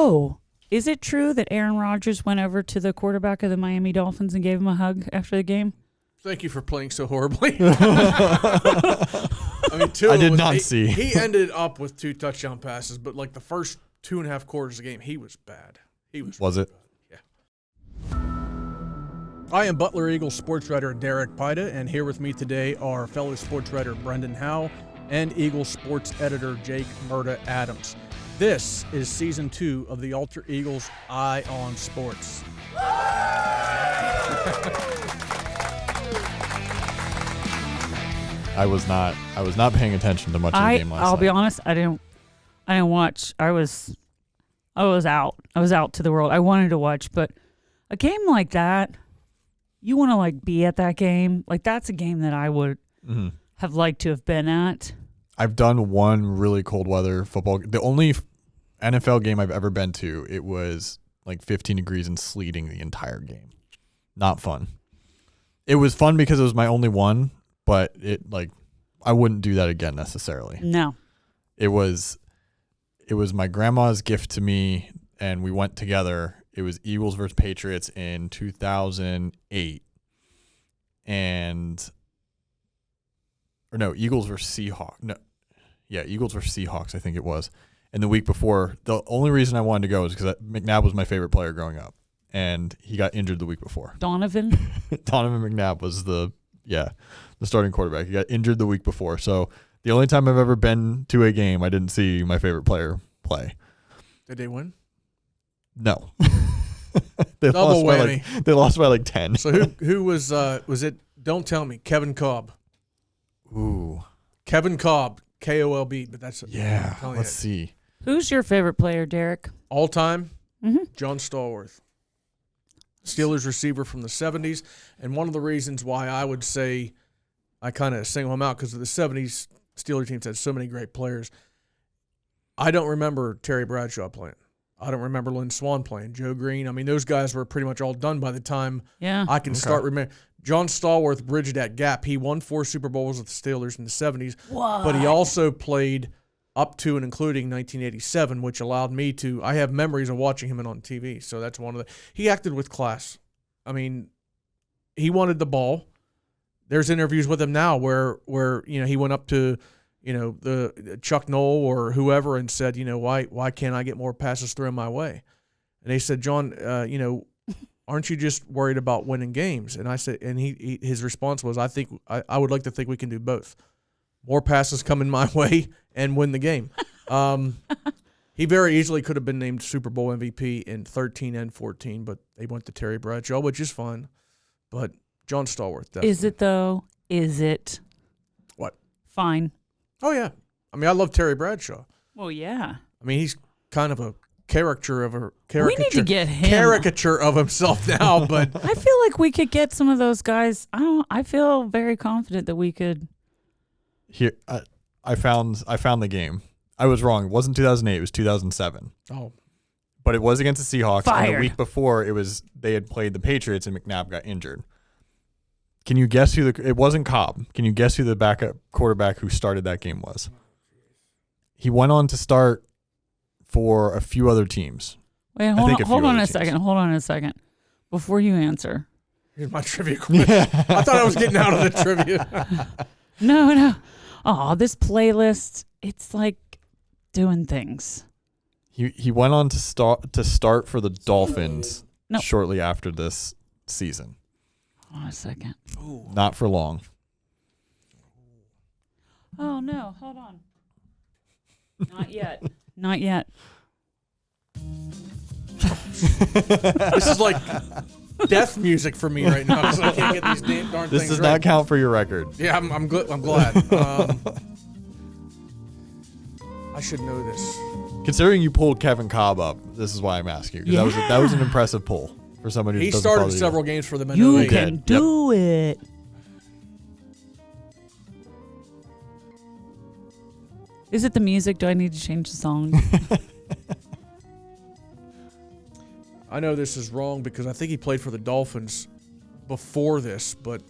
Oh, is it true that Aaron Rodgers went over to the quarterback of the Miami Dolphins and gave him a hug after the game? Thank you for playing so horribly. I mean, I did not see. He ended up with 2 touchdown passes, but like the first 2.5 quarters of the game, he was bad. Was it? Yeah. I am Butler Eagle Sports writer Derek Pida, and here with me today are fellow sports writer Brendan Howe and Eagle Sports editor Jake Murda Adams. This is Season 2 of the Alter Eagles Eye on Sports. I was not paying attention to much of the game last night. I'll be honest, I didn't watch. I was out. I was out to the world. I wanted to watch, but a game like that, you want to like be at that game. Like that's a game that I would have liked to have been at. I've done one really cold weather football. The only NFL game I've ever been to, it was like 15 degrees and sleeting the entire game. Not fun. It was fun because it was my only one, but I wouldn't do that again necessarily. No. It was my grandma's gift to me, and we went together. It was Eagles versus Patriots in 2008, Eagles versus Seahawks. Eagles versus Seahawks, I think it was. And the week before, the only reason I wanted to go is because McNabb was my favorite player growing up, and he got injured the week before. Donovan McNabb was the starting quarterback. He got injured the week before, so the only time I've ever been to a game, I didn't see my favorite player play. Did they win? No. Double whammy. They lost by like 10. So who was it? Don't tell me. Kevin Kolb. Ooh. Kevin Kolb, Kolb, but that's yeah. Let's see. Who's your favorite player, Derek? All time? John Stallworth. Steelers receiver from the 70s, and one of the reasons why I would say I kind of single him out because of the 70s Steelers teams had so many great players. I don't remember Terry Bradshaw playing. I don't remember Lynn Swann playing. Joe Green. I mean, those guys were pretty much all done by the time I can start remembering. John Stallworth bridged that gap. He won 4 Super Bowls with the Steelers in the 70s, but he also played up to and including 1987, which allowed me to – I have memories of watching him on TV, so that's one of the – he acted with class. I mean, he wanted the ball. There's interviews with him now where he went up to the Chuck Noll or whoever and said, why can't I get more passes thrown my way? And they said, John, aren't you just worried about winning games? And I said, and his response was, I would like to think we can do both. More passes coming my way and win the game. He very easily could have been named Super Bowl MVP in 13 and 14, but they went to Terry Bradshaw, which is fine. But John Stallworth, definitely. Is it, though? Is it? What? Fine. Oh, yeah. I mean, I love Terry Bradshaw. Well, yeah. I mean, he's kind of a caricature we need to get him. Caricature of himself now, but I feel like we could get some of those guys. I feel very confident that we could. Here, I found the game. I was wrong. It wasn't 2008. It was 2007. Oh. But it was against the Seahawks. Fired. And the week before, they had played the Patriots, and McNabb got injured. Can you guess who it wasn't Cobb. Can you guess who the backup quarterback who started that game was? He went on to start for a few other teams. Wait, hold on a second. Before you answer. Here's my trivia question. I thought I was getting out of the trivia. No. Oh, this playlist, it's like doing things. He went on to start for the Dolphins shortly after this season. Hold on a second. Ooh. Not for long. Oh, no. Hold on. Not yet. This is like death music for me right now because I can't get these damn darn this things does right. not count for your record. Yeah, I'm glad. I should know this. Considering you pulled Kevin Kolb up, this is why I'm asking you. That was an impressive pull for somebody who He doesn't started follow several games for them. You can do it. Is it the music? Do I need to change the song? I know this is wrong because I think he played for the Dolphins before this, but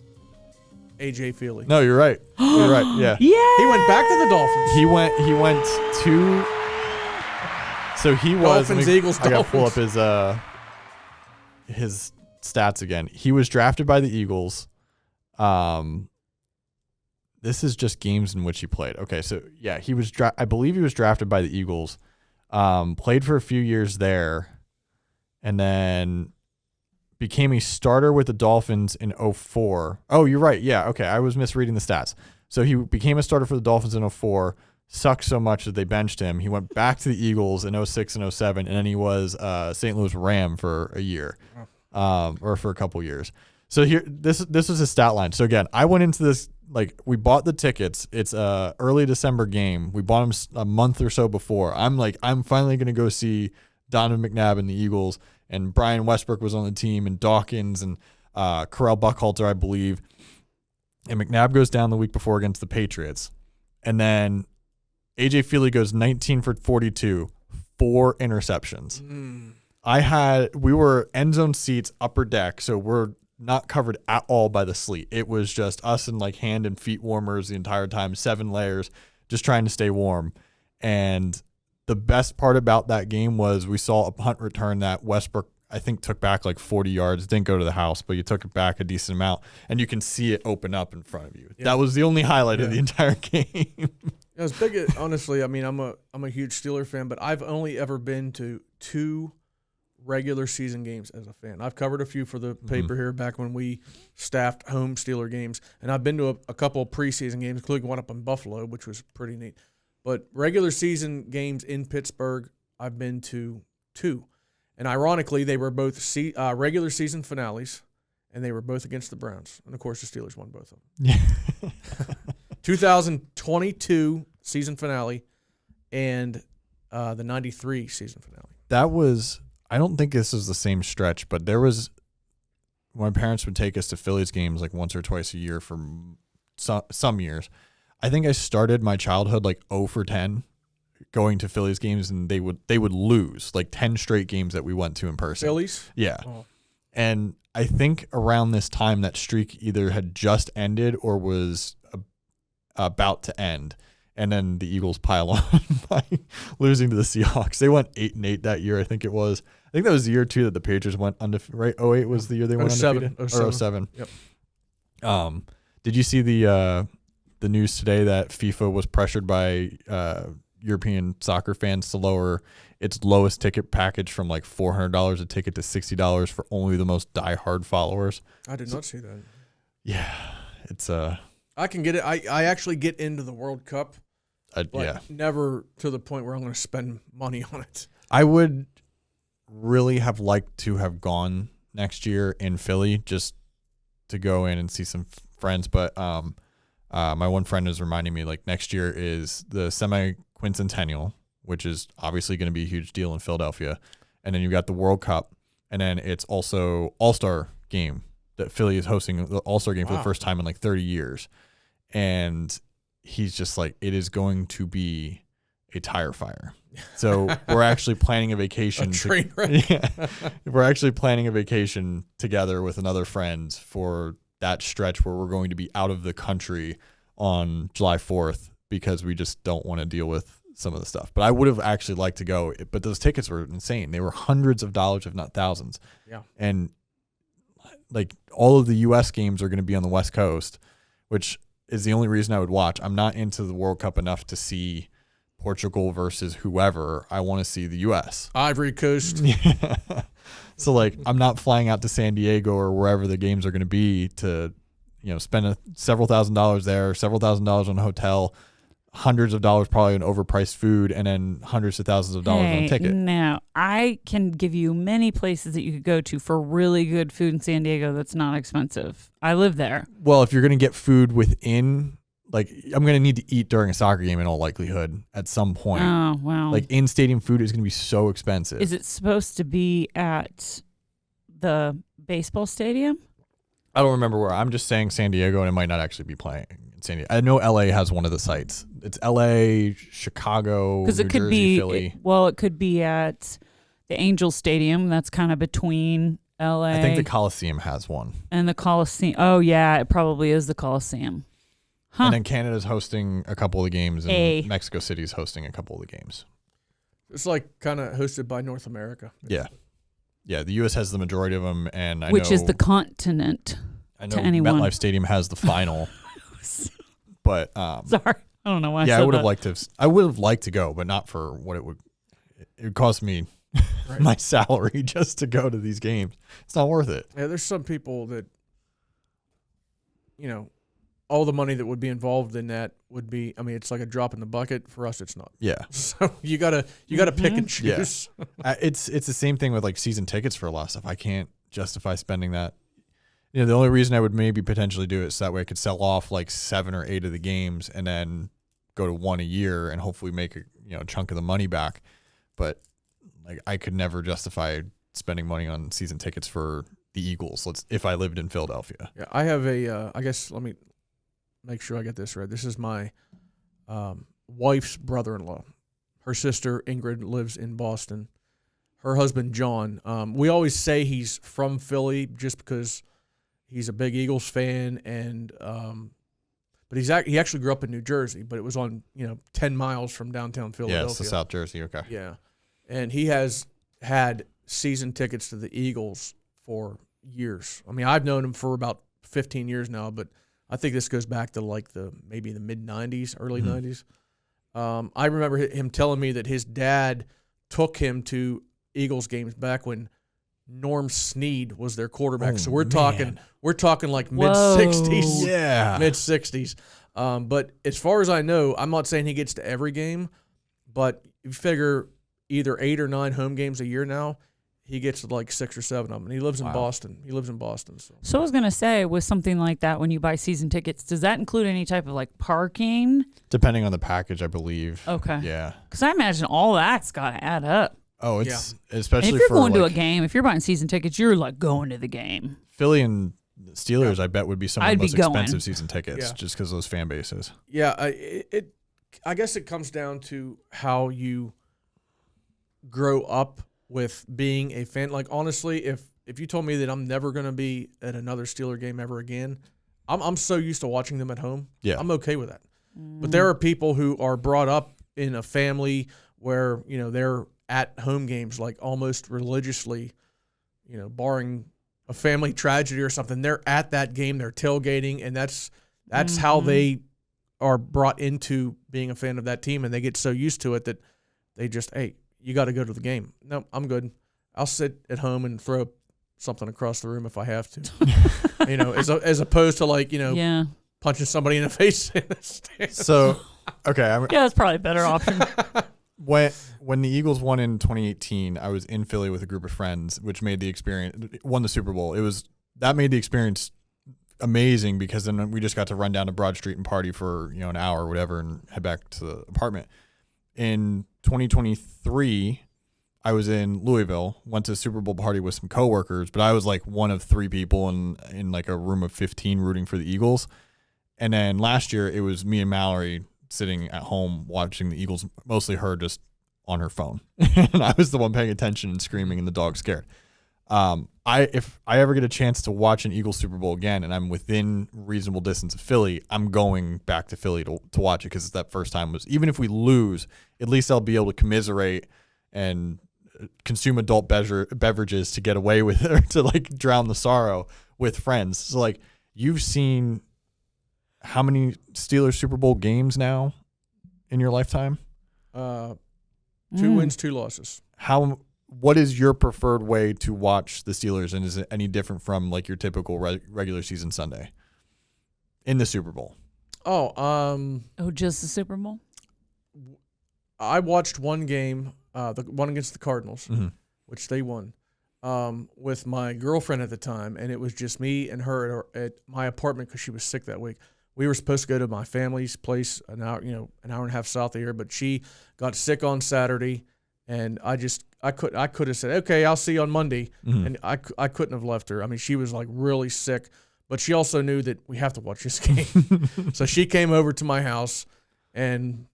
A.J. Feely. No, you're right. You're right. Yeah. Yeah. He went back to the Dolphins. He went to. So he was Dolphins, Eagles, I got to pull up Dolphins. his stats again. He was drafted by the Eagles. This is just games in which he played. Okay, so yeah, he was I believe he was drafted by the Eagles. Played for a few years there, and then became a starter with the Dolphins in 2004. Oh, you're right. Yeah, okay, I was misreading the stats. So he became a starter for the Dolphins in 2004. Sucked so much that they benched him. He went back to the Eagles in 2006 and 2007, and then he was St. Louis Ram for a year, or for a couple years. So here, this was his stat line. So again, I went into this, like, we bought the tickets. It's a early December game. We bought them a month or so before. I'm like, I'm finally going to go see Donovan McNabb and the Eagles, and Brian Westbrook was on the team, and Dawkins and Corral Buckhalter, I believe. And McNabb goes down the week before against the Patriots. And then A.J. Feely goes 19 for 42, 4 interceptions. We were end zone seats, upper deck, so we're not covered at all by the sleet. It was just us and like hand and feet warmers the entire time, 7 layers, just trying to stay warm. And the best part about that game was we saw a punt return that Westbrook, I think, took back like 40 yards. Didn't go to the house, but you took it back a decent amount, and you can see it open up in front of you. Yeah. That was the only highlight of the entire game. It was big. Honestly, I mean, I'm a huge Steeler fan, but I've only ever been to 2 regular season games as a fan. I've covered a few for the paper here back when we staffed home Steeler games, and I've been to a couple of preseason games, including one up in Buffalo, which was pretty neat. But regular season games in Pittsburgh, I've been to 2. And ironically, they were both regular season finales, and they were both against the Browns. And, of course, the Steelers won both of them. Yeah. 2022 season finale and the 93 season finale. That was, I don't think this is the same stretch, but there was, my parents would take us to Phillies games like once or twice a year for some years. I think I started my childhood like 0 for 10 going to Phillies games, and they would lose like 10 straight games that we went to in person. Phillies? Yeah. Oh. And I think around this time that streak either had just ended or was about to end. And then the Eagles pile on by losing to the Seahawks. They went 8-8 that year, I think it was. I think that was the year too that the Patriots went undefeated. Right, 2008 was the year they went undefeated. 07. Yep. Did you see the news today that FIFA was pressured by European soccer fans to lower its lowest ticket package from like $400 a ticket to $60 for only the most diehard followers? I did not see that. Yeah, it's I can get it. I actually get into the World Cup. But never to the point where I'm going to spend money on it. I would really have liked to have gone next year in Philly just to go in and see some friends. But my one friend is reminding me, like, next year is the semi-quincentennial, which is obviously going to be a huge deal in Philadelphia. And then you've got the World Cup. And then it's also All-Star game that Philly is hosting, the All-Star game for the first time in like 30 years. And he's just like, it is going to be a tire fire. So we're actually planning a vacation. A train wreck. Yeah, we're actually planning a vacation together with another friend for that stretch where we're going to be out of the country on July 4th because we just don't want to deal with some of the stuff. But I would have actually liked to go, but those tickets were insane. They were hundreds of dollars, if not thousands. Yeah. And like all of the U.S. games are going to be on the West Coast, which is the only reason I would watch. I'm not into the World Cup enough to see Portugal versus whoever. I want to see the U.S. Ivory Coast. Yeah. So like, I'm not flying out to San Diego or wherever the games are going to be to, spend several $1,000s there, several $1,000s on a hotel, hundreds of dollars probably on overpriced food, and then hundreds of thousands of dollars on a ticket. Now, I can give you many places that you could go to for really good food in San Diego that's not expensive. I live there. Well, if you're going to get food within, like, I'm going to need to eat during a soccer game in all likelihood at some point. Oh, wow. Like, in-stadium food is going to be so expensive. Is it supposed to be at the baseball stadium? I don't remember where. I'm just saying San Diego, and it might not actually be playing in San Diego. I know LA has one of the sites. It's LA, Chicago, New Jersey, Philly. It could be at the Angels Stadium. That's kind of between LA. I think the Coliseum has one. And the Coliseum. Oh, yeah, it probably is the Coliseum. Huh. And then Canada's hosting a couple of the games, and Mexico City's hosting a couple of the games. It's like kind of hosted by North America. Yeah. Yeah, the U.S. has the majority of them, and Which is the continent. I know to anyone. MetLife Stadium has the final. But Sorry, I don't know why. yeah, I would have that. liked to. I would have liked to go, but not for what it would. It would cost me Right. my salary just to go to these games. It's not worth it. Yeah, there's some people that, all the money that would be involved in that would be. I mean, it's like a drop in the bucket. For us, it's not. Yeah, So you gotta pick and choose. it's the same thing with like season tickets for a lot of stuff. I can't justify spending that. The only reason I would maybe potentially do it is that way I could sell off like 7 or 8 of the games and then go to one a year and hopefully make a chunk of the money back. But like I could never justify spending money on season tickets for the Eagles. If I lived in Philadelphia. Yeah, I have I guess let me make sure I get this right. This is my wife's brother-in-law. Her sister Ingrid lives in Boston. Her husband John. We always say he's from Philly just because he's a big Eagles fan, and but he actually grew up in New Jersey, but it was on 10 miles from downtown Philadelphia. Yeah, it's the South Jersey. Okay. Yeah, and he has had season tickets to the Eagles for years. I mean, I've known him for about 15 years now, but I think this goes back to like maybe the mid 90s, early 90s. I remember him telling me that his dad took him to Eagles games back when Norm Snead was their quarterback. So we're talking like mid 60s. Yeah. Mid 60s. But as far as I know, I'm not saying he gets to every game, but you figure either 8 or 9 home games a year now, he gets like 6 or 7 of them. And he lives in Boston. So I was going to say, with something like that, when you buy season tickets, does that include any type of like parking? Depending on the package, I believe. Okay. Yeah. Because I imagine all that's got to add up. Oh, it's especially And if you're for going to a like, game, if you're buying season tickets, you're like going to the game. Philly and Steelers, I bet would be some of the I'd be most going. expensive season tickets, Yeah. just because of those fan bases. Yeah, I guess it comes down to how you grow up with being a fan. Like, honestly, if you told me that I'm never going to be at another Steeler game ever again, I'm so used to watching them at home. Yeah. I'm okay with that. But there are people who are brought up in a family where, they're at home games like almost religiously, barring a family tragedy or something. They're at that game, they're tailgating, and that's how they are brought into being a fan of that team, and they get so used to it that they just, hey, you got to go to the game. No, I'm good. I'll sit at home and throw something across the room if I have to. As opposed to like, punching somebody in the face in the stand. So, okay. Yeah, that's probably a better option. When the Eagles won in 2018, I was in Philly with a group of friends, which made the experience, won the Super Bowl. That made the experience amazing because then we just got to run down to Broad Street and party for, an hour or whatever and head back to the apartment. In 2023, I was in Louisville, went to a Super Bowl party with some coworkers, but I was like one of 3 people in like a room of 15 rooting for the Eagles. And then last year it was me and Mallory sitting at home watching the Eagles, mostly her just on her phone. And I was the one paying attention and screaming and the dog scared. If I ever get a chance to watch an Eagles Super Bowl again and I'm within reasonable distance of Philly, I'm going back to Philly to watch it because that first time even if we lose, at least I'll be able to commiserate and consume adult beverages to get away with it or to like drown the sorrow with friends. So like you've seen how many Steelers Super Bowl games now in your lifetime? 2 wins, 2 losses. What is your preferred way to watch the Steelers, and is it any different from like your typical regular season Sunday in the Super Bowl? Just the Super Bowl? I watched one game, the one against the Cardinals, which they won, with my girlfriend at the time, and it was just me and her at my apartment because she was sick that week. We were supposed to go to my family's place an hour and a half south of here, but she got sick on Saturday, and I could have said, okay, I'll see you on Monday, and I couldn't have left her. I mean, she was like really sick, but she also knew that we have to watch this game, so she came over to my house, and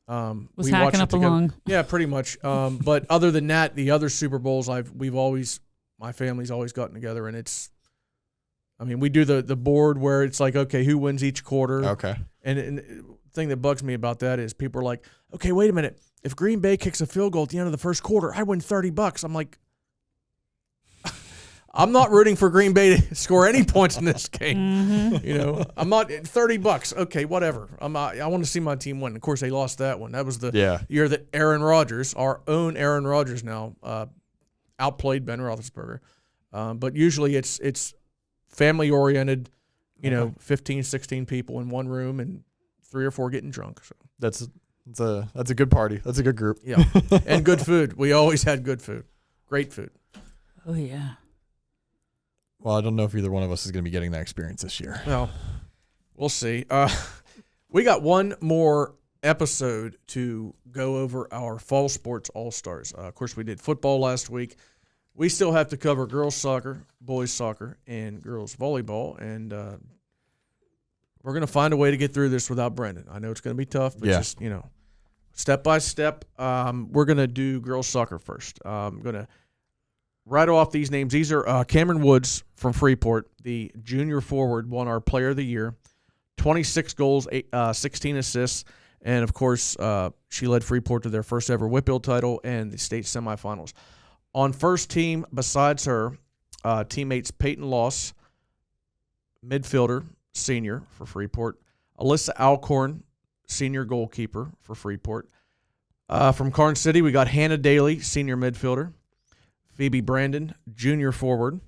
was we hacking watched it up together. along. Yeah, pretty much. But other than that, the other Super Bowls my family's always gotten together, and we do the board where it's like, okay, who wins each quarter? Okay. And the thing that bugs me about that is people are like, okay, wait a minute. if Green Bay kicks a field goal at the end of the first quarter, I win $30. I'm like, I'm not rooting for Green Bay to score any points in this game. Mm-hmm. I'm not $30. Okay, whatever. I want to see my team win. Of course, they lost that one. That was the year that Aaron Rodgers, our own Aaron Rodgers now, outplayed Ben Roethlisberger. But usually it's family oriented, 15, 16 people in one room and 3 or 4 getting drunk. So That's a good party. That's a good group. Yeah. And good food. We always had good food. Great food. Oh, yeah. Well, I don't know if either one of us is going to be getting that experience this year. Well, we'll see. We got one more episode to go over our fall sports all-stars. Of course, we did football last week. We still have to cover girls soccer, boys soccer, and girls volleyball, and we're going to find a way to get through this without Brendan. I know it's going to be tough, but just, step by step. We're going to do girls soccer first. I'm going to rattle off these names. These are Cameron Woods from Freeport, the junior forward, won our Player of the Year, 26 goals, 16 assists, and, of course, she led Freeport to their first ever Whitfield title and the state semifinals. On first team, besides her, teammates Peyton Loss, midfielder, senior for Freeport, Alyssa Alcorn, senior goalkeeper for Freeport. From Karns City, we got Hannah Daly, senior midfielder, Phoebe Brandon, junior forward.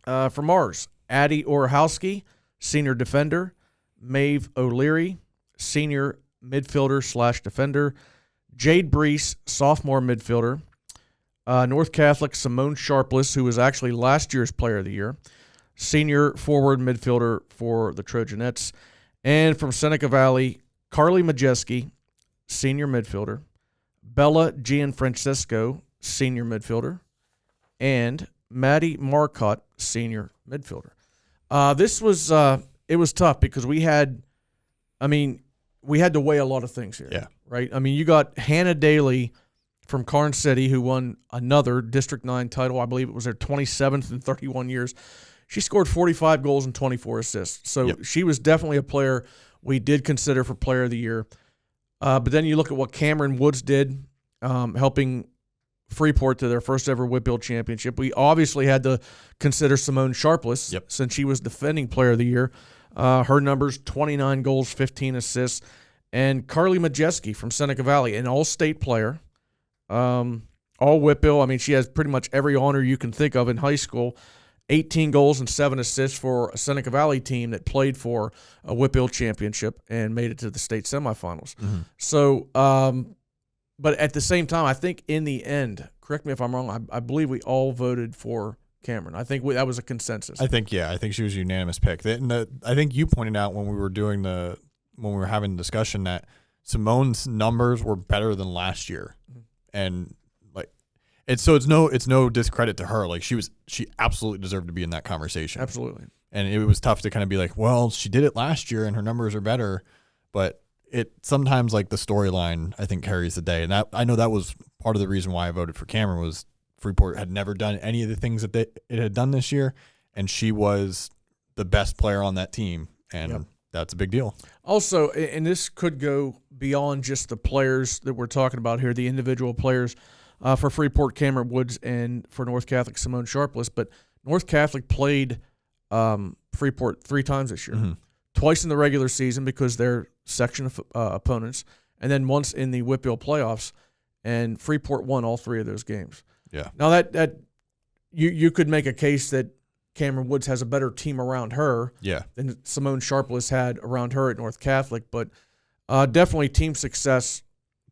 From ours, Addie Orhowski, senior defender, Maeve O'Leary, senior midfielder / defender, Jade Brees, sophomore midfielder, North Catholic Simone Sharpless, who was actually last year's Player of the Year, senior forward midfielder for the Trojanettes, and from Seneca Valley, Carly Majeski, senior midfielder, Bella Gianfrancesco, senior midfielder, and Maddie Marcotte, senior midfielder. This was it was tough because we had to weigh a lot of things here. Yeah. Right? I mean, you got Hannah Daly from Karns City, who won another District 9 title. I believe it was their 27th in 31 years. She scored 45 goals and 24 assists. So she was definitely a player we did consider for Player of the Year. But then you look at what Cameron Woods did, helping Freeport to their first ever Whitfield championship. We obviously had to consider Simone Sharpless since she was defending Player of the Year. Her numbers, 29 goals, 15 assists. And Carly Majeski from Seneca Valley, an all-state player, all Whitfield. I mean, she has pretty much every honor you can think of in high school. 18 goals and 7 assists for a Seneca Valley team that played for a Whitfield championship and made it to the state semifinals. Mm-hmm. So, but at the same time, I think in the end, correct me if I'm wrong, I believe we all voted for Cameron. I think that was a consensus. I think she was a unanimous pick. I think you pointed out when we were having the discussion that Simone's numbers were better than last year, and it's no discredit to her. Like she absolutely deserved to be in that conversation. Absolutely. And it was tough to kind of be like, well, she did it last year and her numbers are better, but it sometimes like the storyline I think carries the day. And I know that was part of the reason why I voted for Cameron was Freeport had never done any of the things that it had done this year, and she was the best player on that team, and that's a big deal. Also, and this could go beyond just the players that we're talking about here, the individual players. For Freeport, Cameron Woods, and for North Catholic, Simone Sharpless. But North Catholic played Freeport 3 times this year. Mm-hmm. Twice in the regular season because they're section of opponents, and then once in the Whitfield playoffs, and Freeport won all 3 of those games. Yeah. Now that you could make a case that Cameron Woods has a better team around her than Simone Sharpless had around her at North Catholic, but definitely team success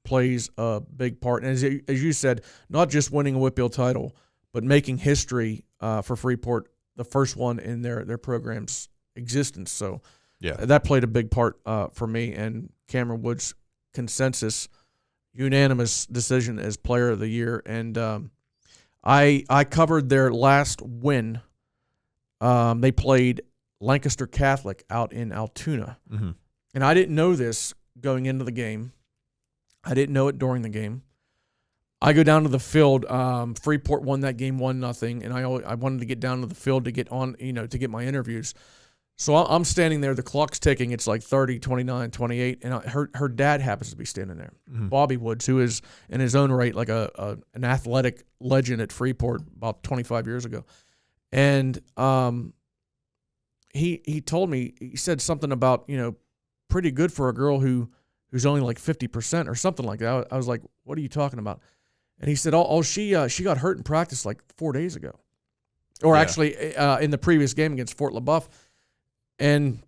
plays a big part. And as you said, not just winning a Whitfield title, but making history for Freeport, the first one in their program's existence. So that played a big part for me. And Cameron Woods' consensus, unanimous decision as Player of the Year. And I covered their last win. They played Lancaster Catholic out in Altoona. Mm-hmm. And I didn't know this going into the game. I didn't know it during the game. I go down to the field. Freeport won that game 1-0, and I wanted to get down to the field to get on, to get my interviews. So I'm standing there. The clock's ticking. It's like 30, 29, 28. And her dad happens to be standing there. Mm-hmm. Bobby Woods, who is in his own right like an athletic legend at Freeport about 25 years ago. And he told me, he said something about, pretty good for a girl who's only like 50% or something like that. I was like, what are you talking about? And he said, she got hurt in practice like 4 days ago. Or actually in the previous game against Fort LaBeouf. And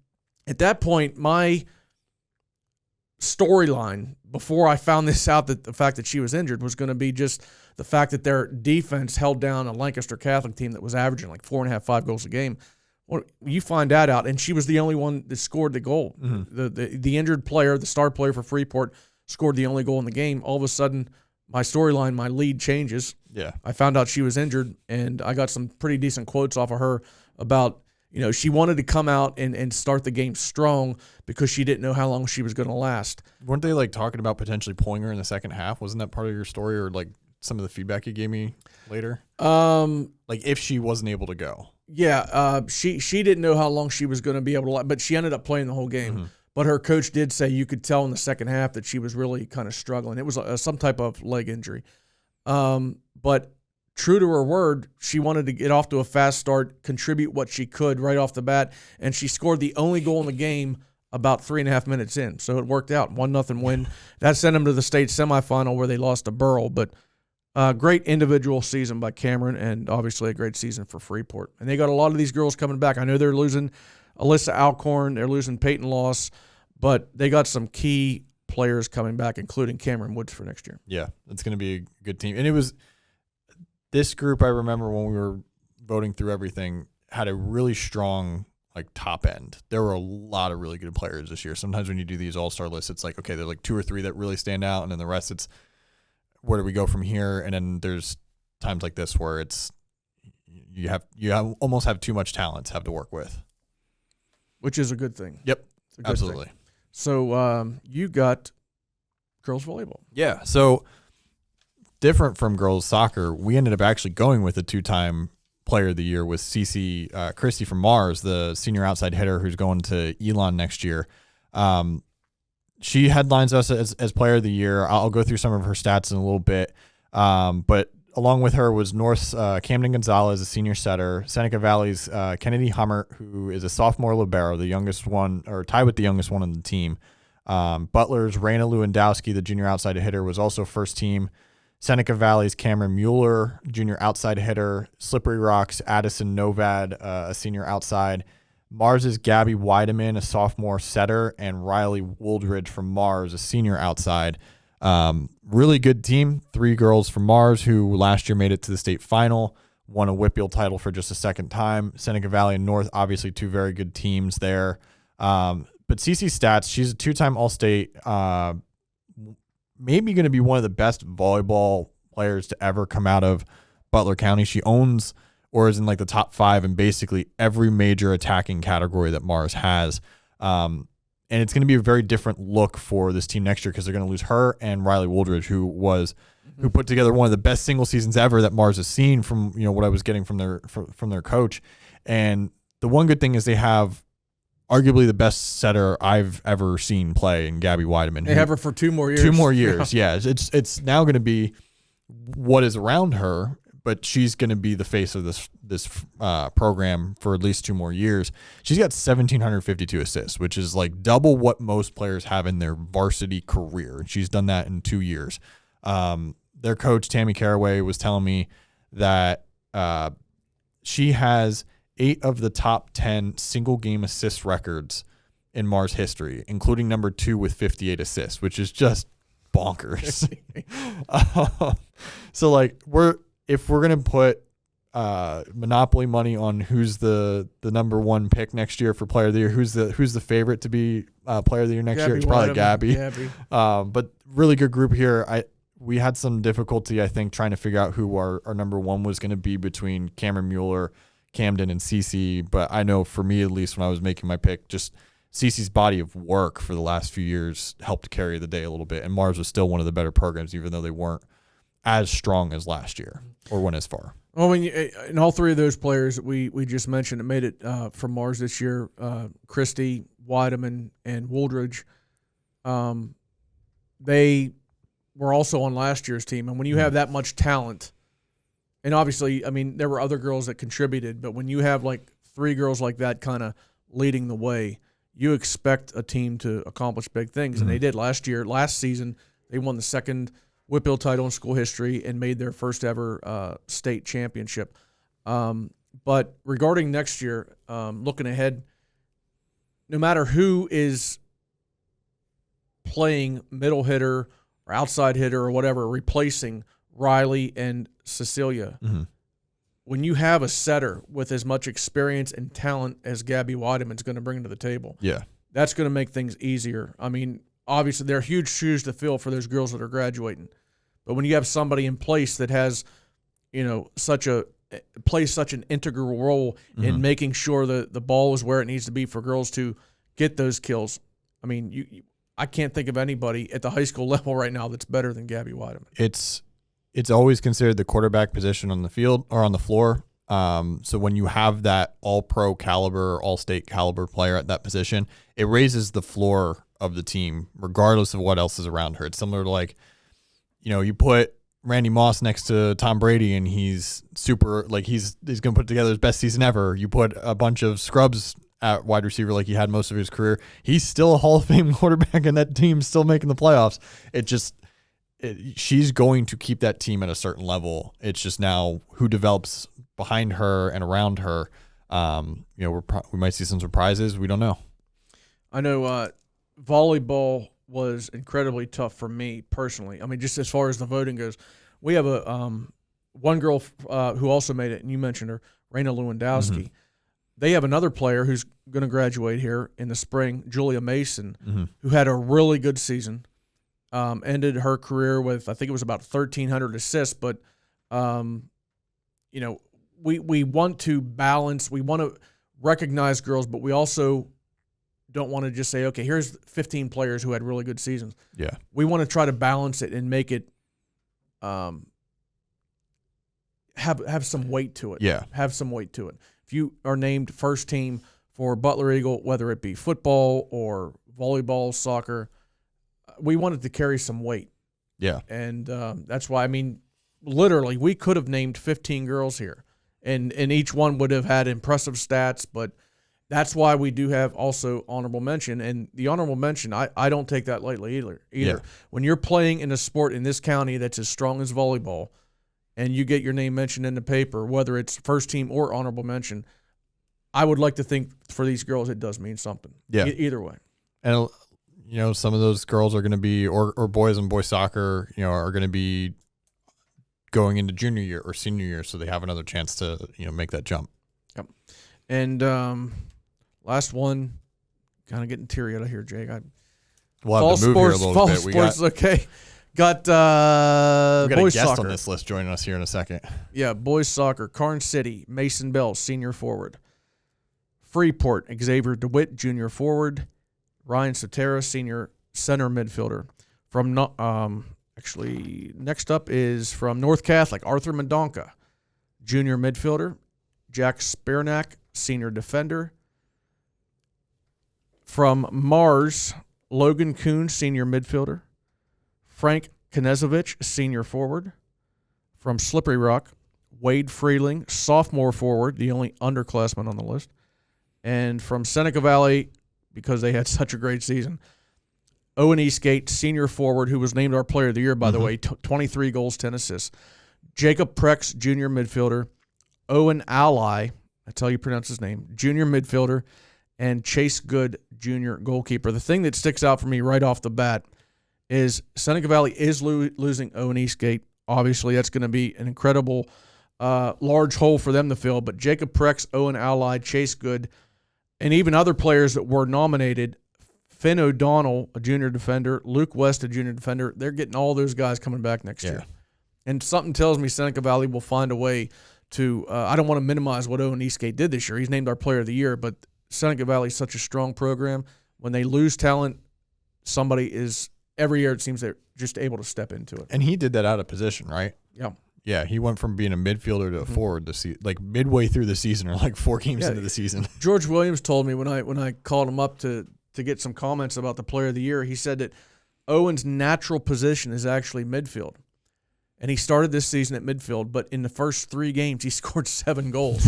at that point, my storyline, before I found this out, that the fact that she was injured was going to be just the fact that their defense held down a Lancaster Catholic team that was averaging like 4.5, 5 goals a game. Well, you find that out, and she was the only one that scored the goal. Mm-hmm. The injured player, the star player for Freeport, scored the only goal in the game. All of a sudden, my storyline, my lead changes. Yeah. I found out she was injured, and I got some pretty decent quotes off of her about, she wanted to come out and start the game strong because she didn't know how long she was going to last. Weren't they like talking about potentially pulling her in the second half? Wasn't that part of your story, or like some of the feedback you gave me later? Like if she wasn't able to go. Yeah, she didn't know how long she was going to be able to, but she ended up playing the whole game. Mm-hmm. But her coach did say you could tell in the second half that she was really kind of struggling. It was some type of leg injury. But true to her word, she wanted to get off to a fast start, contribute what she could right off the bat, and she scored the only goal in the game about 3.5 minutes in. So it worked out, 1-0 win. That sent them to the state semifinal where they lost to Burrell. But great individual season by Cameron, and obviously a great season for Freeport. And they got a lot of these girls coming back. I know they're losing Alyssa Alcorn, they're losing Peyton Loss, but they got some key players coming back, including Cameron Woods for next year. Yeah, it's going to be a good team. And it was this group, I remember when we were voting through everything, had a really strong like top end. There were a lot of really good players this year. Sometimes when you do these all-star lists, it's like, okay, there's like 2 or 3 that really stand out, and then the rest it's where do we go from here? And then there's times like this where it's you almost have too much talent to have to work with, which is a good thing. Yep, it's a good absolutely. Thing. So you got girls volleyball. Yeah, so different from girls soccer, we ended up actually going with a 2-time player of the year with Cece Christie from Mars, the senior outside hitter who's going to Elon next year. She headlines us as player of the year. I'll go through some of her stats in a little bit. But along with her was North's Camden Gonzalez, a senior setter, Seneca Valley's Kennedy Hummert, who is a sophomore libero, the youngest one, or tied with the youngest one on the team. Butler's Raina Lewandowski, the junior outside hitter, was also first team. Seneca Valley's Cameron Mueller, junior outside hitter. Slippery Rock's Addison Novad, a senior outside. Mars's Gabby Weideman, a sophomore setter, and Riley Wooldridge from Mars, a senior outside. Really good team. 3 girls from Mars who last year made it to the state final, won a Whitfield title for just a second time. Seneca Valley and North, obviously 2 very good teams there. But Cece's stats, she's a 2-time All-State, maybe going to be one of the best volleyball players to ever come out of Butler County. She owns or is in like the top 5 in basically every major attacking category that Mars has. And it's going to be a very different look for this team next year because they're going to lose her and Riley Wooldridge, who put together one of the best single seasons ever that Mars has seen from what I was getting from their coach. And the one good thing is they have arguably the best setter I've ever seen play in Gabby Weideman. They have her for 2 more years. 2 more years, yeah. It's now going to be what is around her, but she's going to be the face of this program for at least 2 more years. She's got 1,752 assists, which is like double what most players have in their varsity career. And she's done that in 2 years. Their coach, Tammy Caraway, was telling me that she has 8 of the top 10 single game assist records in Mars history, including number 2 with 58 assists, which is just bonkers. So like if we're gonna put monopoly money on who's the number 1 pick next year for player of the year, who's the favorite to be player of the year next year, it's probably Gabby. But really good group here. We had some difficulty, I think, trying to figure out who our number 1 was going to be between Cameron Mueller, Camden, and Cece. But I know for me, at least when I was making my pick, just Cece's body of work for the last few years helped carry the day a little bit. And Mars was still one of the better programs, even though they weren't as strong as last year or went as far. Well, and all three of those players that we just mentioned that made it from Mars this year, Christie, Weideman, and Wooldridge, they were also on last year's team. And when you have that much talent, and obviously, I mean, there were other girls that contributed, but when you have like three girls like that kind of leading the way, you expect a team to accomplish big things. And they did last season. They won the second Whitfield title in school history and made their first ever state championship. But regarding next year, looking ahead, no matter who is playing middle hitter or outside hitter or whatever, replacing Riley and Cecilia, when you have a setter with as much experience and talent as Gabby Weideman's going to bring to the table, that's going to make things easier. I mean, obviously, they're huge shoes to fill for those girls that are graduating. But when you have somebody in place that has, plays such an integral role in making sure that the ball is where it needs to be for girls to get those kills, I mean, I can't think of anybody at the high school level right now that's better than Gabby Weideman. It's always considered the quarterback position on the field or on the floor. So when you have that all-pro caliber, all-state caliber player at that position, it raises the floor of the team regardless of what else is around her. It's similar to like, you put Randy Moss next to Tom Brady and he's super, like he's going to put together his best season ever. You put a bunch of scrubs at wide receiver like he had most of his career. He's still a Hall of Fame quarterback and that team's still making the playoffs. She's going to keep that team at a certain level. It's just now who develops behind her and around her. We might see some surprises. We don't know. I know volleyball was incredibly tough for me personally. I mean, just as far as the voting goes, we have a one girl who also made it, and you mentioned her, Raina Lewandowski. They have another player who's going to graduate here in the spring, Julia Mason, who had a really good season. Ended her career with, I think it was about 1,300 assists, but, we want to balance, we want to recognize girls, but we also don't want to just say, okay, here's 15 players who had really good seasons. Yeah. We want to try to balance it and make it have some weight to it. Yeah. Have some weight to it. If you are named first team for Butler Eagle, whether it be football or volleyball, soccer, we wanted to carry some weight. Yeah. And that's why, I mean, literally, we could have named 15 girls here, and each one would have had impressive stats, but that's why we do have also honorable mention. And the honorable mention, I don't take that lightly either. Yeah. When you're playing in a sport in this county that's as strong as volleyball, and you get your name mentioned in the paper, whether it's first team or honorable mention, I would like to think for these girls it does mean something. Yeah. Either way. And some of those girls are going to be, or boys in boys soccer, are going to be going into junior year or senior year, so they have another chance to, make that jump. Yep. And last one, kind of getting teary out of here, Jake. We'll have to move here a little bit. Sports, okay. Got we got boys a guest soccer on this list joining us here in a second. Yeah, boys soccer. Karns City, Mason Bell, senior forward. Freeport, Xavier DeWitt, junior forward. Ryan Sotera, senior center midfielder. From next up is from North Catholic, Arthur Mendonca, junior midfielder. Jack Spernak, senior defender. From Mars, Logan Kuhn, senior midfielder. Frank Knezovich, senior forward. From Slippery Rock, Wade Freeling, sophomore forward, the only underclassman on the list. And from Seneca Valley, because they had such a great season, Owen Eastgate, senior forward, who was named our player of the year, by the way, 23 goals, 10 assists. Jacob Prex, junior midfielder. Owen Ally, that's how you pronounce his name, junior midfielder. And Chase Good, junior goalkeeper. The thing that sticks out for me right off the bat is Seneca Valley is losing Owen Eastgate. Obviously, that's going to be an incredible large hole for them to fill. But Jacob Prex, Owen Ally, Chase Good, and even other players that were nominated, Finn O'Donnell, a junior defender, Luke West, a junior defender, they're getting all those guys coming back next year. And something tells me Seneca Valley will find a way to I don't want to minimize what Owen Eastgate did this year. He's named our player of the year, but Seneca Valley is such a strong program. When they lose talent, somebody is every year it seems they're just able to step into it. And he did that out of position, right? Yeah. Yeah, he went from being a midfielder to a forward like midway through the season, or like 4 games into the season. George Williams told me when I called him up to get some comments about the player of the year, he said that Owen's natural position is actually midfield. And he started this season at midfield, but in the first 3 games, he scored 7 goals.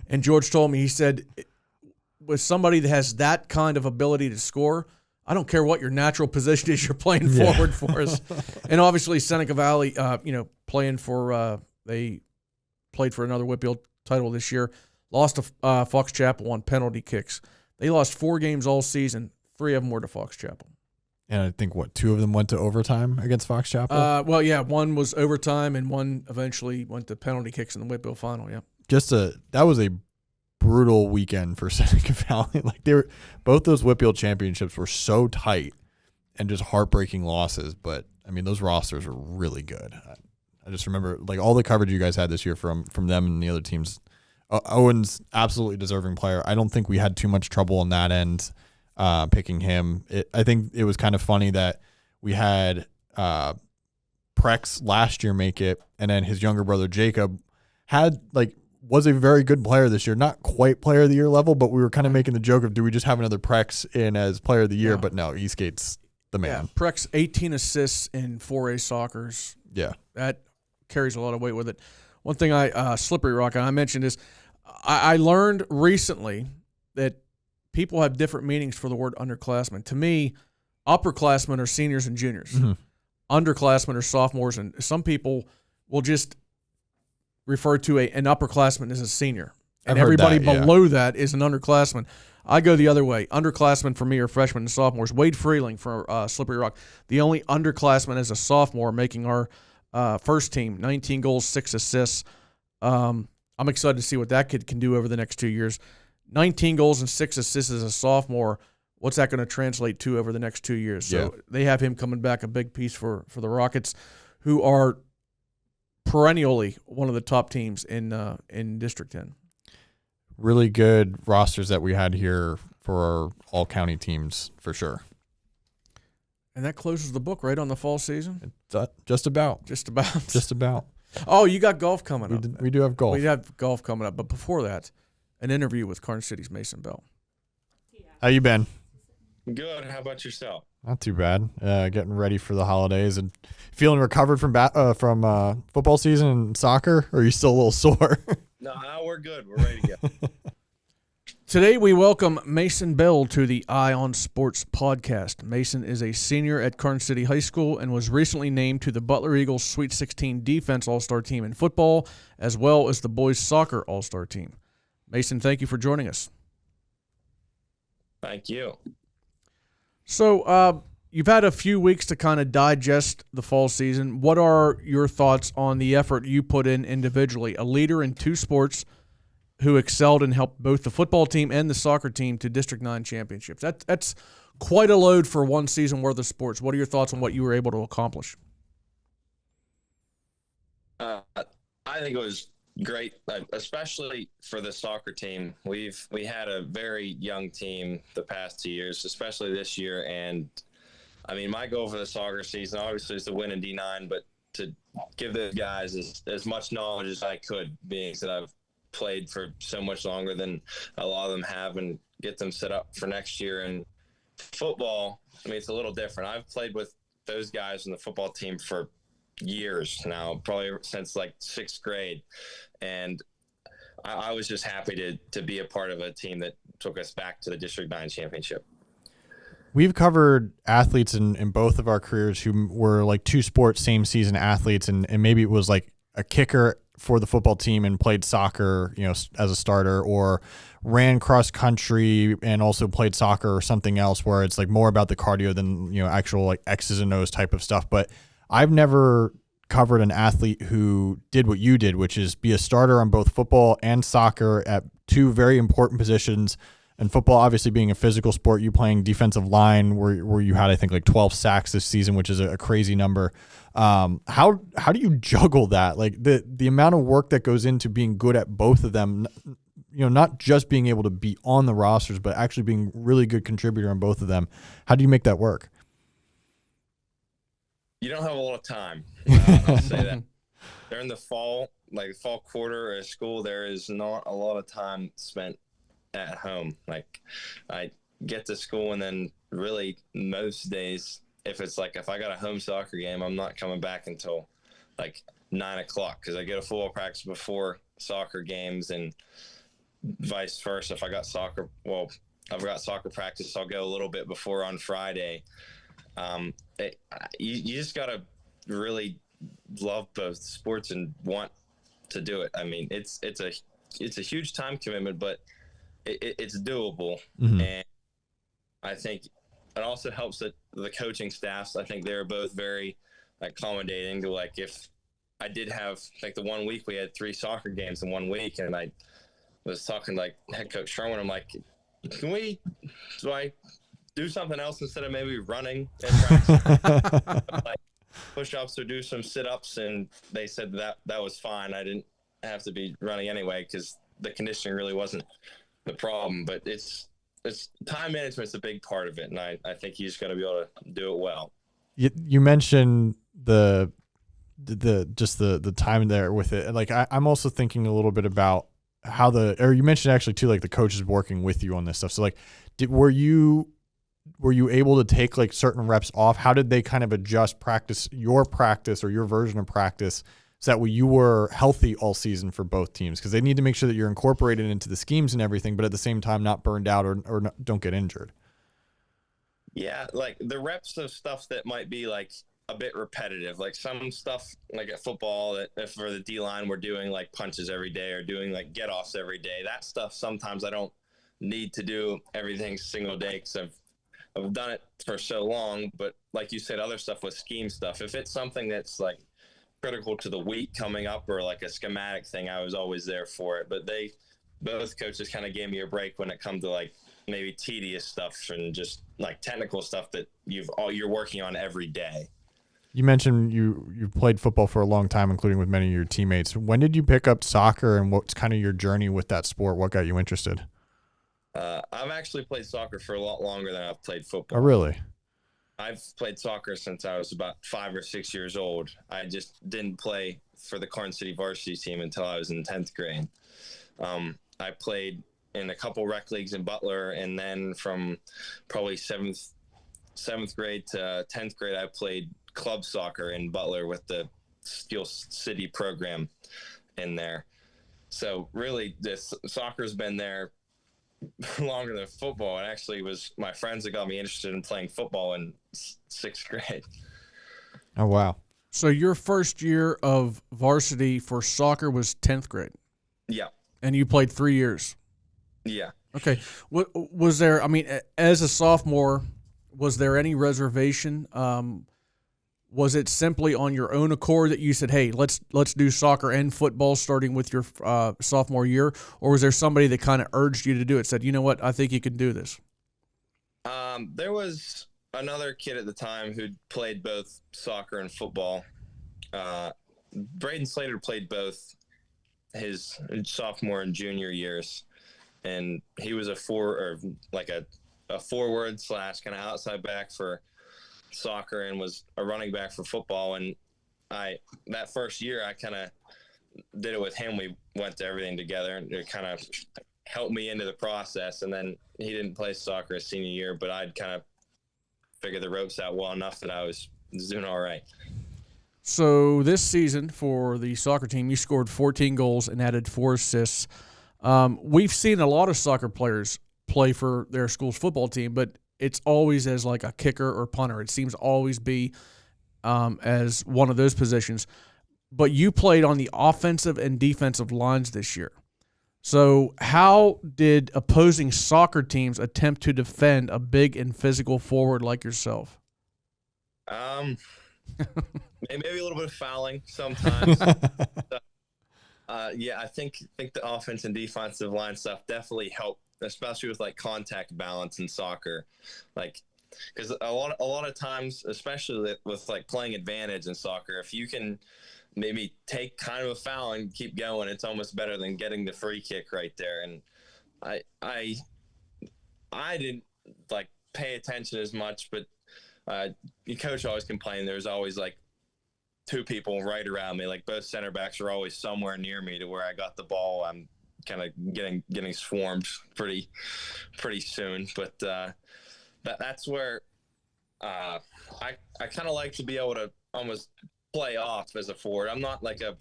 And George told me, he said, with somebody that has that kind of ability to score, I don't care what your natural position is, you're playing forward for us. And obviously, Seneca Valley, playing for, they played for another Whitfield title this year, lost to Fox Chapel on penalty kicks. They lost 4 games all season. 3 of them were to Fox Chapel. And I think, 2 of them went to overtime against Fox Chapel? One was overtime, and one eventually went to penalty kicks in the Whitfield final, yeah. That was a brutal weekend for Seneca Valley. Like, both those Whitfield championships were so tight and just heartbreaking losses. But I mean, those rosters were really good. I just remember like all the coverage you guys had this year from them and the other teams. Owen's absolutely deserving player. I don't think we had too much trouble on that end picking him. I think it was kind of funny that we had Prex last year make it, and then his younger brother Jacob was a very good player this year. Not quite player of the year level, but we were kind of making the joke of, do we just have another Prex in as player of the year? Yeah. But no, Eastgate's the man. Yeah, Prex 18 assists in 4A soccers. Yeah. That carries a lot of weight with it. One thing Slippery Rock, and I mentioned this, I learned recently that people have different meanings for the word underclassmen. To me, upperclassmen are seniors and juniors. Mm-hmm. Underclassmen are sophomores, and some people will just refer to an upperclassman as a senior. And everybody below that is an underclassman. I go the other way. Underclassmen for me are freshmen and sophomores. Wade Freeling for Slippery Rock, the only underclassman as a sophomore, making our first team, 19 goals, 6 assists. I'm excited to see what that kid can do over the next 2 years. 19 goals and 6 assists as a sophomore. What's that going to translate to over the next 2 years? So they have him coming back, a big piece for the Rockets, who are perennially one of the top teams in District 10. Really good rosters that we had here for our all-county teams, for sure. And that closes the book right on the fall season? Just about. Just about. Just about. Oh, you got golf coming up. We do have golf. We have golf coming up. But before that, an interview with Karns City's Mason Bell. How you been? Good. How about yourself? Not too bad. Getting ready for the holidays and feeling recovered from football season and soccer. Or are you still a little sore? No, we're good. We're ready to go. Today we welcome Mason Bell to the Eye on Sports podcast. Mason is a senior at Karns City High School and was recently named to the Butler Eagle Sweet 16 Defense All-Star Team in football, as well as the boys soccer All-Star Team. Mason, thank you for joining us. Thank you. So you've had a few weeks to kind of digest the fall season. What are your thoughts on the effort you put in individually? A leader in 2 sports who excelled and helped both the football team and the soccer team to District 9 championships. That's quite a load for one season worth of sports. What are your thoughts on what you were able to accomplish? I think it was great, especially for the soccer team. We had a very young team the past 2 years, especially this year. And I mean, my goal for the soccer season obviously is to win in D9, but to give those guys as much knowledge as I could, being that I've played for so much longer than a lot of them have, and get them set up for next year. And football, I mean, it's a little different. I've played with those guys in the football team for years now, probably since like 6th grade. And I was just happy to be a part of a team that took us back to the District 9 championship. We've covered athletes in both of our careers who were like 2 sports, same season athletes. And maybe it was like a kicker for the football team and played soccer, as a starter, or ran cross country and also played soccer or something else where it's like more about the cardio than, actual like X's and O's type of stuff. But I've never covered an athlete who did what you did, which is be a starter on both football and soccer at 2 very important positions. And football, obviously being a physical sport, you playing defensive line where you had, I think, like 12 sacks this season, which is a crazy number. How do you juggle that? Like the amount of work that goes into being good at both of them, not just being able to be on the rosters, but actually being really good contributor on both of them. How do you make that work? you don't have a lot of time. I'll say that. During the fall, like fall quarter of school, there is not a lot of time spent at home. Like I get to school and then really most days, if I got a home soccer game, I'm not coming back until like 9 o'clock because I get a football practice before soccer games and vice versa. If I got soccer, well, I've got soccer practice, I'll go a little bit before on Friday. You just got to really love both sports and want to do it. I mean, it's a huge time commitment, but it's doable. Mm-hmm. And I think it also helps that the coaching staffs, I think they're both very accommodating to, like, if I did have like the 1 week we had 3 soccer games in 1 week, and I was talking like head coach Sherwin, I'm like, do I do something else instead of maybe running in practice? Like push-ups or do some sit-ups, and they said that was fine. I didn't have to be running anyway because the conditioning really wasn't the problem. But it's time management's a big part of it, and I think you just got to be able to do it well. You mentioned the time there with it. Like I'm also thinking a little bit about how you mentioned actually too, like the coaches working with you on this stuff. So like, were you able to take like certain reps off? How did they kind of adjust your practice or your version of practice so that you were healthy all season for both teams? Because they need to make sure that you're incorporated into the schemes and everything, but at the same time not burned out or don't get injured. Yeah, like the reps of stuff that might be like a bit repetitive, like some stuff like at football that if for the D-line we're doing like punches every day or doing like get-offs every day. That stuff sometimes I don't need to do everything single day because I've done it for so long. But like you said, other stuff with scheme stuff, if it's something that's like critical to the week coming up or like a schematic thing, I was always there for it. But both coaches kind of gave me a break when it comes to like maybe tedious stuff and just like technical stuff that you're working on every day. You mentioned you played football for a long time, including with many of your teammates. When did you pick up soccer, and what's kind of your journey with that sport? What got you interested? I've actually played soccer for a lot longer than I've played football. Oh, really? I've played soccer since I was about 5 or 6 years old. I just didn't play for the Karns City varsity team until I was in 10th grade. I played in a couple rec leagues in Butler, and then from probably 7th grade to 10th grade, I played club soccer in Butler with the Steel City program in there. So really, this soccer's been there longer than football. It actually was my friends that got me interested in playing football in 6th grade. Oh, wow. So your first year of varsity for soccer was 10th grade? Yeah. And you played 3 years? Yeah. Okay. What was there, I mean, as a sophomore, was there any reservation? Was it simply on your own accord that you said, hey, let's do soccer and football starting with your sophomore year? Or was there somebody that kind of urged you to do it, said, you know what, I think you can do this? There was another kid at the time who played both soccer and football. Braden Slater played both his sophomore and junior years. And he was a forward / kind of outside back for soccer and was a running back for football. And that first year I kind of did it with him. We went to everything together, and it kind of helped me into the process. And then he didn't play soccer his senior year, but I'd kind of figured the ropes out well enough that I was doing all right. So this season for the soccer team, you scored 14 goals and added 4 assists. We've seen a lot of soccer players play for their school's football team, but it's always as like a kicker or punter. It seems to always be as one of those positions. But you played on the offensive and defensive lines this year. So how did opposing soccer teams attempt to defend a big and physical forward like yourself? Maybe a little bit of fouling sometimes. Yeah, I think the offense and defensive line stuff definitely helped, especially with like contact balance in soccer, like because a lot of times, especially with like playing advantage in soccer, if you can maybe take kind of a foul and keep going, it's almost better than getting the free kick right there. And I didn't like pay attention as much, but Your coach always complained there's always like two people right around me. Like both center backs are always somewhere near me to where I got the ball. I'm kind of getting swarmed pretty soon. But that's where I kind of like to be able to almost play off as a forward. I'm not like a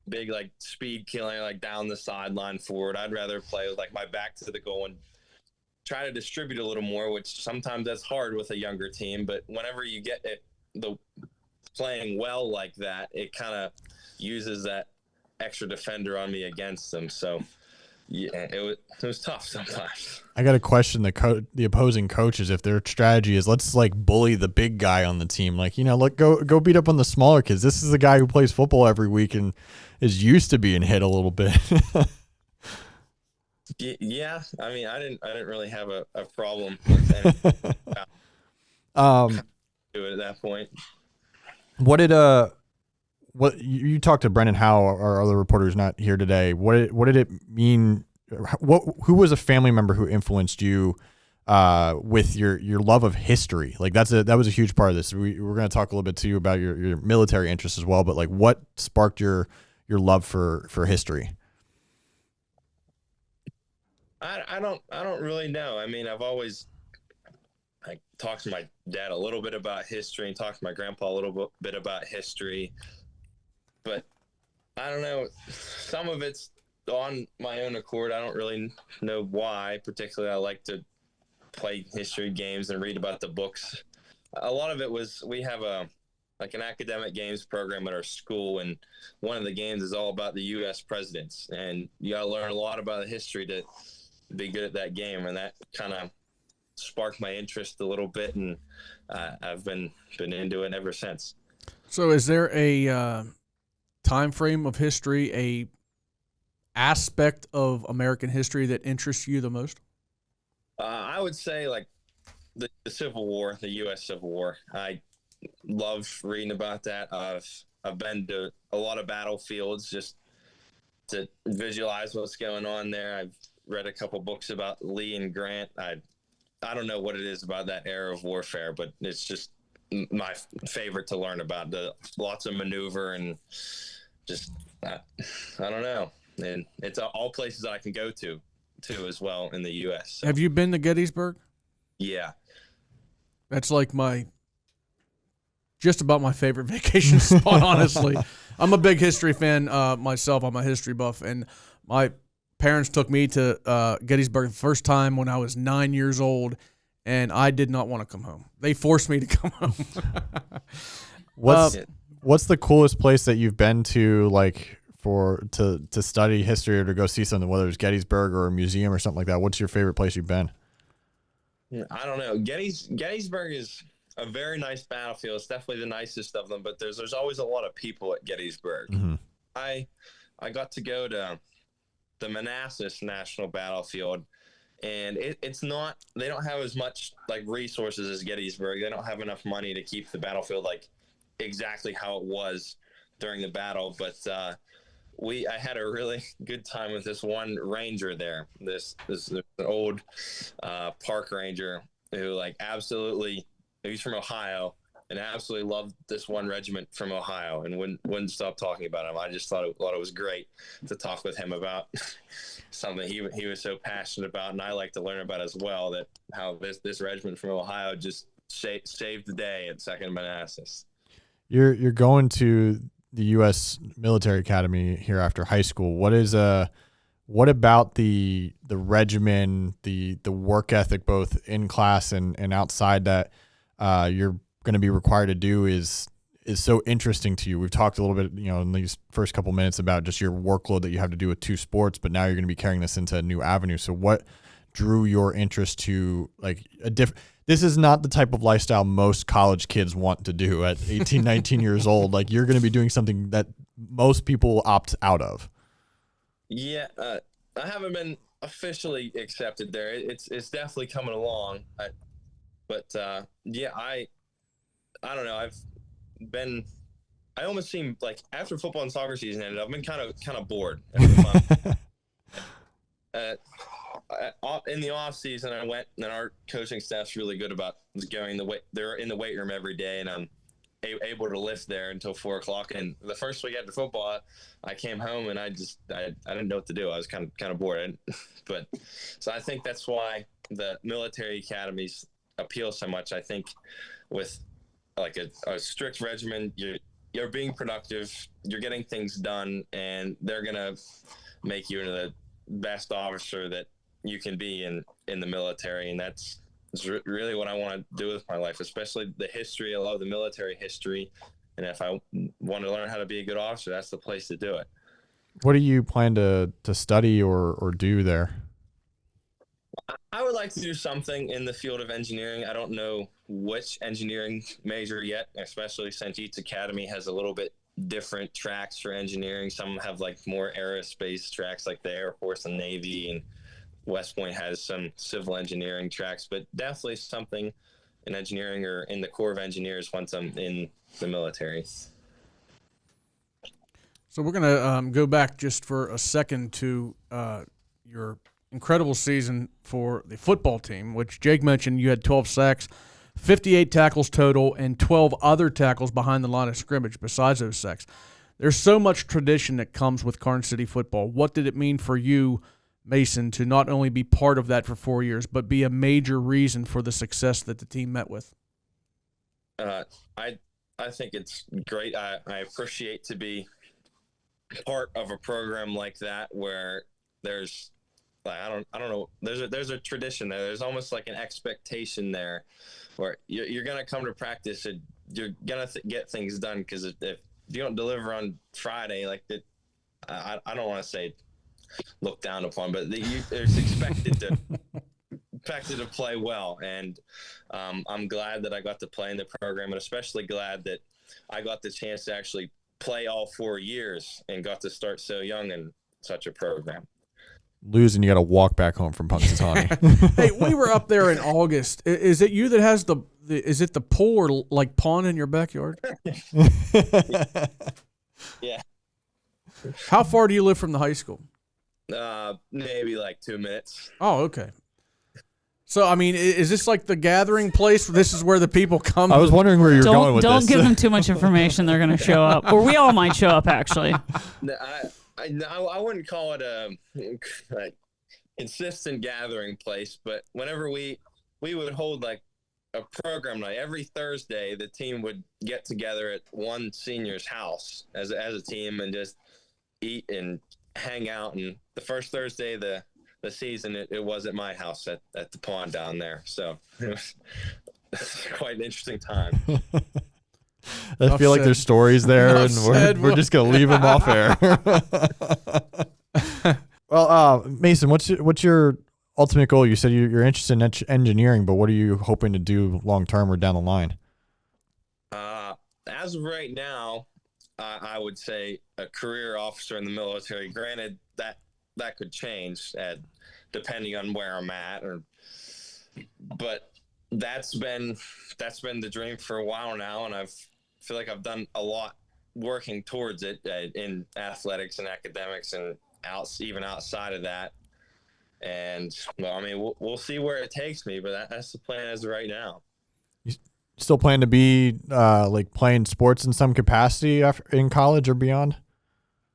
big like speed killer like down the sideline forward. I'd rather play with like my back to the goal and try to distribute a little more, which sometimes that's hard with a younger team. But whenever you get it, the playing well like that, it kind of uses that extra defender on me against them. So yeah, it was tough sometimes. I got to question the opposing coaches if their strategy is let's like bully the big guy on the team. Like, look, go beat up on the smaller kids. This is the guy who plays football every week and is used to being hit a little bit. Yeah, I mean, I didn't really have a problem with anything do it at that point. What you talked to Brendan Howe, our other reporter who's not here today. What did it mean? Who was a family member who influenced you with your love of history? Like that was a huge part of this. We're going to talk a little bit too about your military interests as well. But like, what sparked your love for history? I don't really know. I mean, I've always talked to my dad a little bit about history and talked to my grandpa a little bit about history, but I don't know. Some of it's on my own accord. I don't really know why. Particularly, I like to play history games and read about the books. A lot of it was we have an academic games program at our school, and one of the games is all about the U.S. presidents, and you got to learn a lot about the history to be good at that game, and that kind of sparked my interest a little bit, and I've been into it ever since. So is there a time frame of history, a aspect of American history that interests you the most? I would say like the Civil War, the U.S. Civil War. I love reading about that. I've been to a lot of battlefields just to visualize what's going on there. I've read a couple books about Lee and Grant. I don't know what it is about that era of warfare, but it's just my favorite to learn about. Lots of maneuver and just I don't know. And it's all places that I can go to as well in the U.S. So. Have you been to Gettysburg? Yeah. That's like just about my favorite vacation spot, honestly. I'm a big history fan myself. I'm a history buff, and my parents took me to Gettysburg the first time when I was 9 years old, and I did not want to come home. They forced me to come home. What's the coolest place that you've been to, like to study history or to go see something, whether it's Gettysburg or a museum or something like that? What's your favorite place you've been? I don't know. Gettysburg is a very nice battlefield. It's definitely the nicest of them, but there's always a lot of people at Gettysburg. Mm-hmm. I got to go to the Manassas National Battlefield, and it's not, they don't have as much like resources as Gettysburg. They don't have enough money to keep the battlefield like exactly how it was during the battle, but I had a really good time with this one ranger there. This is an old park ranger who he's from Ohio and absolutely loved this one regiment from Ohio and wouldn't stop talking about him. I just thought it was great to talk with him about something he was so passionate about, and I like to learn about as well, that how this regiment from Ohio just saved the day at 2nd Manassas. You're going to the U.S. Military Academy here after high school. What about the regimen, the work ethic, both in class and outside, that you're going to be required to do is so interesting to you? We've talked a little bit, in these first couple minutes about just your workload that you have to do with two sports, but now you're going to be carrying this into a new avenue. So what drew your interest to like this is not the type of lifestyle most college kids want to do at 18, 19 years old. Like, you're going to be doing something that most people opt out of. Yeah. I haven't been officially accepted there. It's definitely coming along. I don't know. I almost seem like after football and soccer season ended, I've been kind of bored. in the off season, I went, and our coaching staff's really good about going they're in the weight room every day, and I'm able to lift there until 4:00. And the first week after football, I came home and I didn't know what to do. I was kind of bored. But so I think that's why the military academies appeal so much. I think with like a strict regimen, you're being productive, you're getting things done, and they're gonna make you into the best officer that you can be in the military. And that's really what I want to do with my life, especially the history. I love the military history, and if I want to learn how to be a good officer, that's the place to do it. What do you plan to study or do there? I would like to do something in the field of engineering. I don't know which engineering major yet, especially since each academy has a little bit different tracks for engineering. Some have like more aerospace tracks, like the Air Force and Navy, and West Point has some civil engineering tracks, but definitely something in engineering or in the Corps of Engineers once I'm in the military. So we're going to go back just for a second to your incredible season for the football team, which Jake mentioned. You had 12 sacks, 58 tackles total, and 12 other tackles behind the line of scrimmage besides those sacks. There's so much tradition that comes with Karns City football. What did it mean for you, Mason, to not only be part of that for 4 years, but be a major reason for the success that the team met with? I think it's great. I appreciate to be part of a program like that where there's like, I don't know. There's a tradition there. There's almost like an expectation there where you're going to come to practice and you're going to get things done. Because if you don't deliver on Friday, like that, I don't want to say looked down upon, but there's expected to play well. And I'm glad that I got to play in the program, and especially glad that I got the chance to actually play all 4 years and got to start so young in such a program. Losing, you got to walk back home from Punxsutawney. Hey, we were up there in August. Is it you that has is it the pool or like pond in your backyard? Yeah. How far do you live from the high school? Maybe like 2 minutes. Oh, okay. So, I mean, is this like the gathering place? This is where the people come? I was wondering where you were going with this. Don't give them too much information. They're going to show up. Or we all might show up, actually. I wouldn't call it a consistent gathering place, but whenever we would hold like a program night, every Thursday the team would get together at one senior's house as a team and just eat and hang out. And the first Thursday of the season, it was at my house at the pond down there. So it was quite an interesting time. I feel like there's stories there, and we're just gonna leave them off air. Well, Mason, what's your ultimate goal? You said you're interested in engineering, but what are you hoping to do long term or down the line? As of right now, I would say a career officer in the military. Granted, that could change depending on where I'm at, but that's been the dream for a while now, and I feel like I've done a lot working towards it in athletics and academics and even outside of that. And well, I mean, we'll see where it takes me, but that's the plan as of right now. You still plan to be like playing sports in some capacity in college or beyond?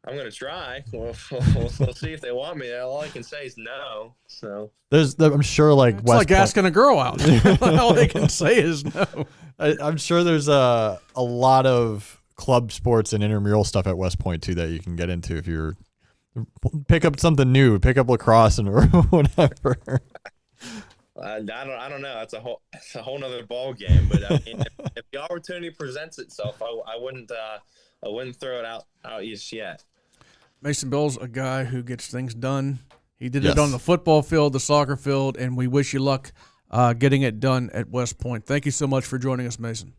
I'm gonna try. We'll see if they want me. All I can say is no. So I'm sure like it's like asking a girl out. All they can say is no. I'm sure there's a lot of club sports and intramural stuff at West Point too that you can get into if you're pick up something new, pick up lacrosse and whatever. I don't know. It's a whole nother ball game. But I mean, if the opportunity presents itself, I wouldn't throw it out just yet. Mason Bill's a guy who gets things done. He did it on the football field, the soccer field, and we wish you luck getting it done at West Point. Thank you so much for joining us, Mason.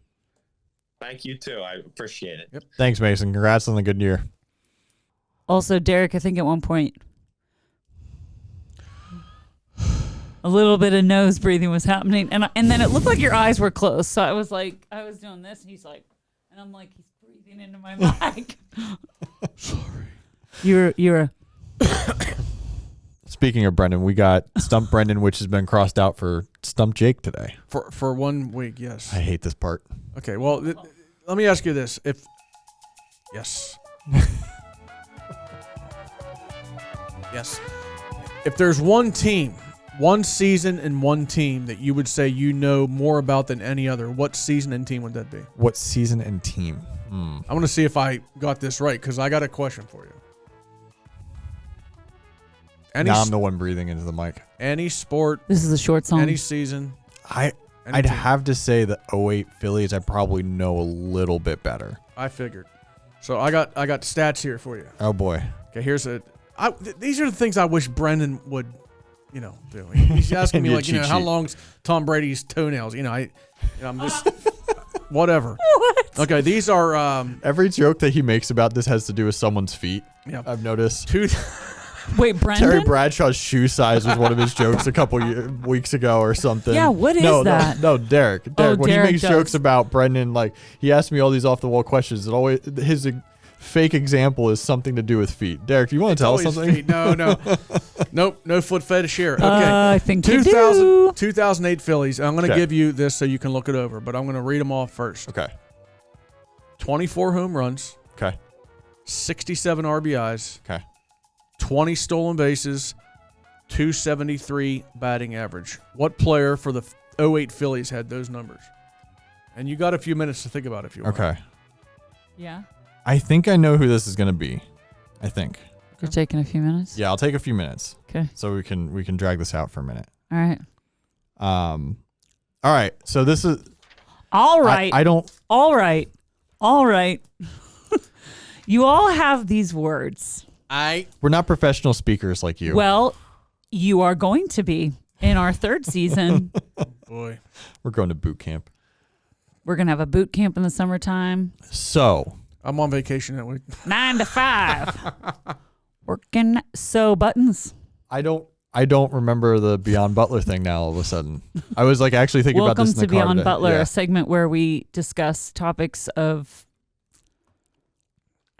Thank you, too. I appreciate it. Yep. Thanks, Mason. Congrats on the good year. Also, Derek, I think at one point a little bit of nose breathing was happening, and then it looked like your eyes were closed. So I was doing this, and he's like, and I'm like, he's breathing into my mic. Sorry. You're Speaking of Brendan, we got Stump Brendan, which has been crossed out for Stump Jake today. For 1 week, yes. I hate this part. Okay, well, let me ask you this. Yes. Yes. If there's one team, one season and one team that you would say you know more about than any other, what season and team would that be? What season and team? I want to see if I got this right because I got a question for you. Now I'm the one breathing into the mic. Any sport, This is a short song. any season. I'd any team. have to say the 08 Phillies I probably know a little bit better. I figured. So I got stats here for you. Oh boy. Okay, these are the things I wish Brendan would, do. He's asking me Your like, cheat how sheet. long's Tom Brady's toenails? I'm just whatever. What? Okay, these are Every joke that he makes about this has to do with someone's feet. yeah, I've noticed. Wait, Brendan? Terry Bradshaw's shoe size was one of his jokes a couple weeks ago or something. Yeah, what is that? No, Derek. When Derek he makes does. jokes about Brendan, like he asked me all these off the wall questions. It always his fake example is something to do with feet. Derek, do you want to tell us something? Feet. No, nope, no foot fetish here. Okay, I think you do. 2008 Phillies. I'm going to Okay. give you this so you can look it over, but I'm going to read them off first. Okay. 24 home runs, Okay. 67 RBIs, Okay. 20 stolen bases, 273 batting average. What player for the 08 Phillies had those numbers? And you got a few minutes to think about it if you want. Okay. Yeah. I think I know who this is going to be. I think. You're taking a few minutes? Yeah, I'll take a few minutes. Okay. So we can drag this out for a minute. All right. All right. So this is All right. I don't All right. All right. You all have these words. we're not professional speakers like you. Well, you are going to be in our third season. Boy. We're going to boot camp. We're going to have a boot camp in the summertime. So, I'm on vacation that week. 9 to 5. Working sew buttons. I don't remember the Beyond Butler thing now all of a sudden. I was like actually thinking Welcome about this in to the car Beyond today. Butler, Yeah. a segment where we discuss topics of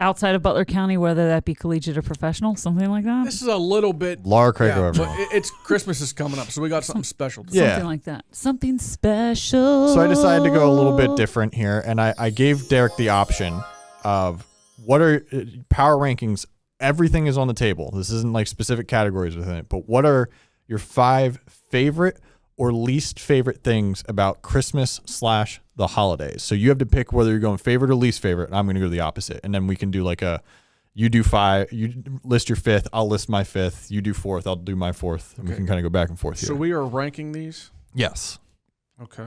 outside of Butler County, whether that be collegiate or professional, something like that. This is a little bit. Laura Craig, Yeah, everyone. but it's Christmas is coming up, so we got something special. To Yeah. Something like that. Something special. So I decided to go a little bit different here, and I gave Derek the option of what are power rankings. Everything is on the table. This isn't like specific categories within it, but what are your 5 favorite or least favorite things about Christmas / the holidays? So you have to pick whether you're going favorite or least favorite, and I'm going to go the opposite. And then we can do like you do 5, you list your 5th, I'll list my 5th, you do 4th, I'll do my 4th, and we Okay. can kind of go back and forth here. So we are ranking these. Yes. Okay.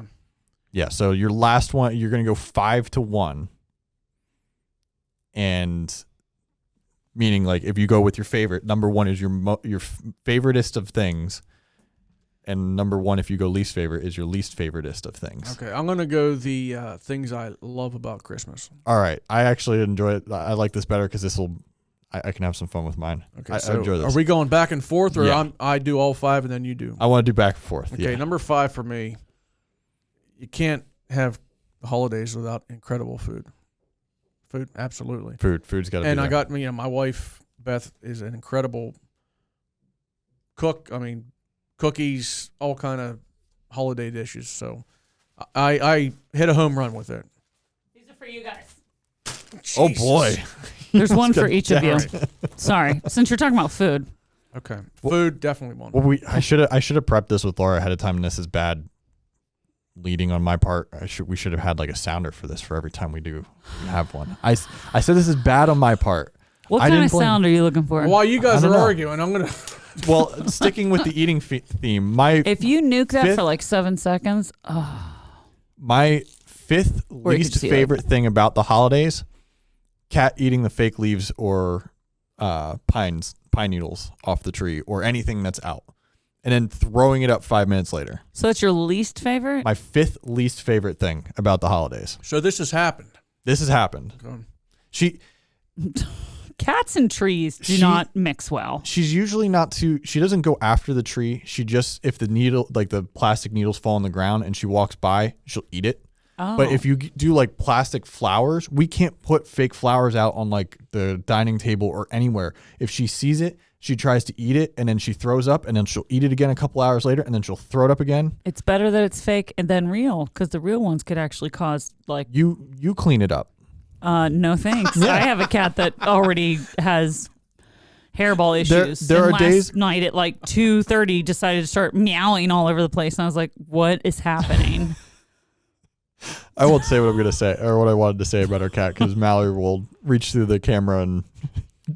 Yeah, so your last one, you're going to go 5 to 1. And meaning like if you go with your favorite, number 1 is your favoritist of things. And number 1, if you go least favorite, is your least favoritist of things. Okay. I'm gonna go the things I love about Christmas. All right. I actually enjoy it. I like this better because I can have some fun with mine. Okay. I So enjoy this. are we going back and forth, or Yeah. I do all 5 and then you do? I want to do back and forth. Okay. Yeah. Number 5 for me. You can't have the holidays without incredible food. Food, absolutely. Food's got to be And I there. got my wife Beth is an incredible cook. I mean, cookies, all kind of holiday dishes. So I hit a home run with it. These are for you guys. Oh, Jesus. boy. There's one for each of you. All right. Sorry. Since you're talking about food. Okay. Food, definitely one. Well, I should have prepped this with Laura ahead of time, and this is bad leading on my part. We should have had like a sounder for this for every time we do have one. I said this is bad on my part. What I kind didn't of blame- sound are you looking for? While you guys I are don't know. arguing, I'm going to. Well, sticking with the eating theme, If you nuke that 5th for like 7 seconds, my 5th Or you could least just eat favorite thing about the holidays, cat eating the fake leaves or pine needles off the tree or anything that's out, and then throwing it up 5 minutes later. so that's your least favorite? My 5th least favorite thing about the holidays. So this has happened. This has happened. Okay. Cats and trees do She- not mix well. She's usually not too. She doesn't go after the tree. She just, if the needle, like the plastic needles, fall on the ground and she walks by, she'll eat it. Oh. But if you do like plastic flowers, we can't put fake flowers out on like the dining table or anywhere. If she sees it, she tries to eat it and then she throws up and then she'll eat it again a couple hours later and then she'll throw it up again. It's better that it's fake and then real because the real ones could actually cause like You clean it up. no thanks. I have a cat that already has hairball issues. There and are days last night at like 2:30 decided to start meowing all over the place and I was like, what is happening? I won't say what I'm going to say or what I wanted to say about our cat because Mallory will reach through the camera and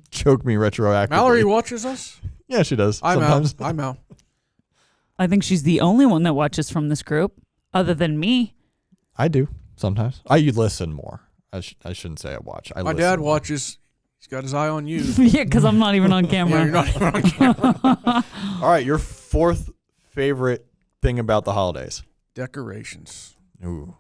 choke me retroactively. Mallory watches us? Yeah, she does. I'm sometimes. out. I'm out. I think she's the only one that watches from this group other than me. I do sometimes. I listen more. I shouldn't say I watch. My listen dad more. watches. He's got his eye on you. Yeah, because I'm not even on camera. Yeah, you're not even on camera. All right, your fourth favorite thing about the holidays. Decorations. Ooh.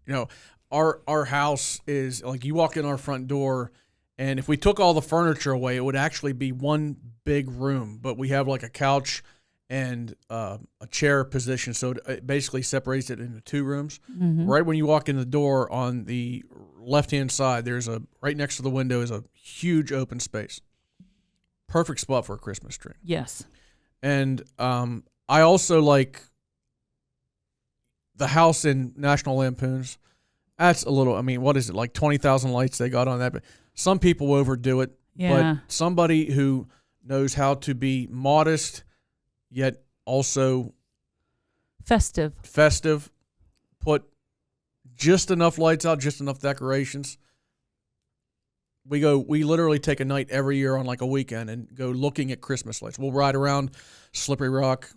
You know, our house is like you walk in our front door, and if we took all the furniture away, it would actually be one big room. But we have like a couch and a chair position, so it basically separates it into two rooms. Mm-hmm. Right when you walk in the door on the left-hand side, there's right next to the window is a huge open space. Perfect spot for a Christmas tree. Yes. And I also like the house in National Lampoon's. That's a little, I mean, what is it, like 20,000 lights they got on that? But some people overdo it. Yeah. But somebody who knows how to be modest, yet also Festive. put just enough lights out, just enough decorations. We literally take a night every year on like a weekend and go looking at Christmas lights. We'll ride around Slippery Rock,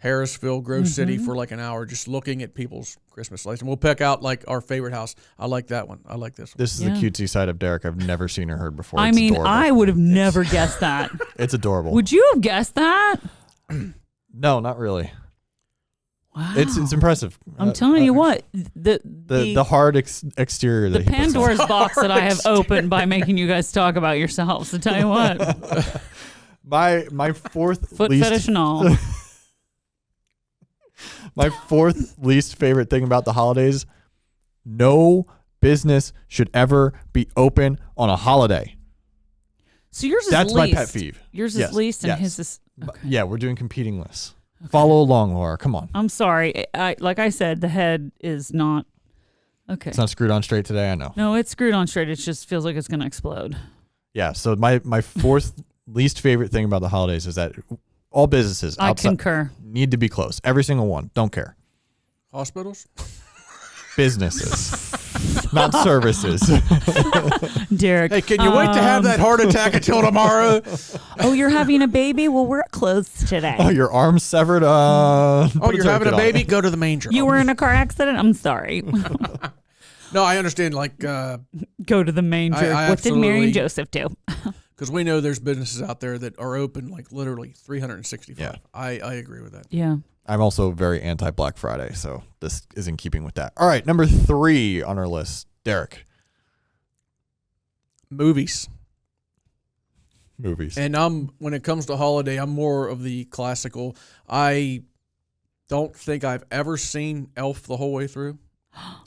Harrisville, Grove City for like an hour just looking at people's Christmas lights. And we'll pick out like our favorite house. I like that one. I like this one. This is the cutesy side of Derek I've never seen or heard before. I It's mean, adorable. I would have never guessed that. It's adorable. Would you have guessed that? No, not really. Wow. It's impressive. I'm telling you what, the hard exterior that he puts on. Pandora's box that I have opened by making you guys talk about yourselves. To tell you what, My fourth foot least fetish and all. My fourth least favorite thing about the holidays: no business should ever be open on a holiday. So yours is That's least. my pet peeve. Yours Yes, is least, and yes. his is. Okay. Yeah, we're doing competing lists. Follow along, Laura. Come on. I'm sorry. Like I said, the head is not. Okay. It's not screwed on straight today. I know. No, it's screwed on straight. It just feels like it's going to explode. Yeah. So my fourth least favorite thing about the holidays is that all businesses I outside concur. need to be closed. Every single one. Don't care. Hospitals? Businesses, not services. Derek. Hey, can you wait to have that heart attack until tomorrow? Oh, you're having a baby? Well, we're closed today. Oh, your arm's severed. Oh, put you're having a tourniquet on. baby? Go to the manger. You were in a car accident? I'm sorry. No, I understand. Like, Go to the manger. I What did Mary absolutely- and Joseph do? because we know there's businesses out there that are open like literally 365. Yeah. I agree with that. Yeah. I'm also very anti-Black Friday, so this is in keeping with that. All right, number 3 on our list, Derek. Movies. Movies. And when it comes to holiday, I'm more of the classical. I don't think I've ever seen Elf the whole way through.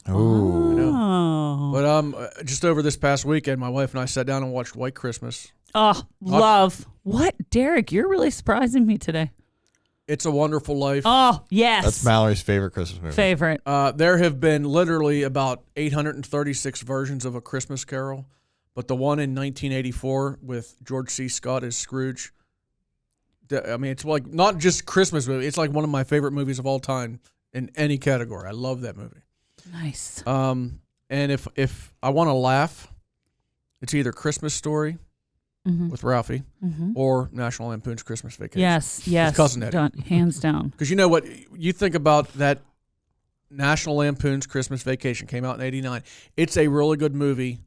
Ooh. Oh. But just over this past weekend, my wife and I sat down and watched White Christmas. Oh, love. What? Derek, you're really surprising me today. It's a Wonderful Life. Oh, yes. That's Mallory's favorite Christmas movie. Favorite. There have been literally about 836 versions of A Christmas Carol, but the one in 1984 with George C. Scott as Scrooge, I mean, it's like not just Christmas movie. It's like one of my favorite movies of all time in any category. I love that movie. Nice. And if I want to laugh, it's either Christmas Story with Ralphie or National Lampoon's Christmas Vacation. Yes. With Cousin Eddie. Done. Hands down. Because you know what? You think about that National Lampoon's Christmas Vacation came out in 1989. It's a really good movie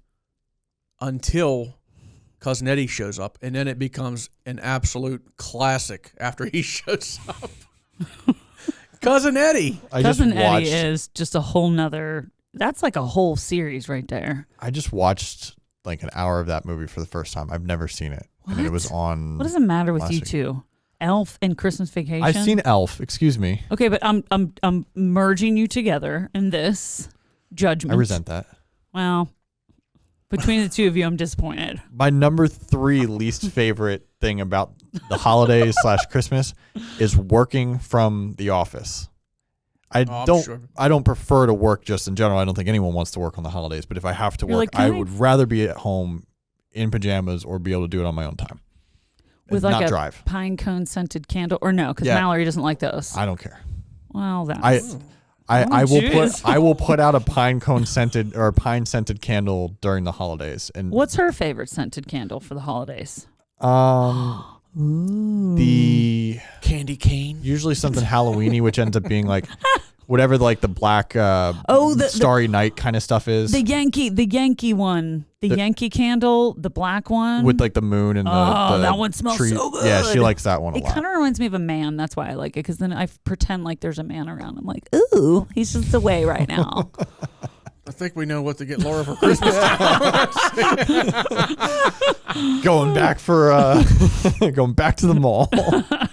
until Cousin Eddie shows up, and then it becomes an absolute classic after he shows up. Cousin Eddie. Cousin Eddie is just a whole nother. That's like a whole series right there. I just watched like an hour of that movie for the first time. I've never seen it. And it was on. What does it matter with last you week. two? Elf and Christmas Vacation. I've seen Elf. Excuse me. Okay, but I'm merging you together in this judgment. I resent that. Well, between the two of you, I'm disappointed. My number 3 least favorite thing about the holidays / Christmas is working from the office. I don't prefer to work just in general. I don't think anyone wants to work on the holidays, but if I have to work, I would rather be at home in pajamas or be able to do it on my own time. With like not a drive. pine cone scented candle, or no, because Mallory doesn't like those. I don't care. Well, that's... I will put out a pine cone scented or pine scented candle during the holidays. And what's her favorite scented candle for the holidays? The candy cane. Usually something Halloweeny, which ends up being like whatever like the black Starry Night kind of stuff is. The Yankee one. The Yankee candle, the black one. With like the moon and the that one smells tree. so good. Yeah, she likes that one a lot. It kind of reminds me of a man. That's why I like it, because then I pretend like there's a man around. I'm like, ooh, he's just away right now. I think we know what to get Laura for Christmas. Going back to the mall.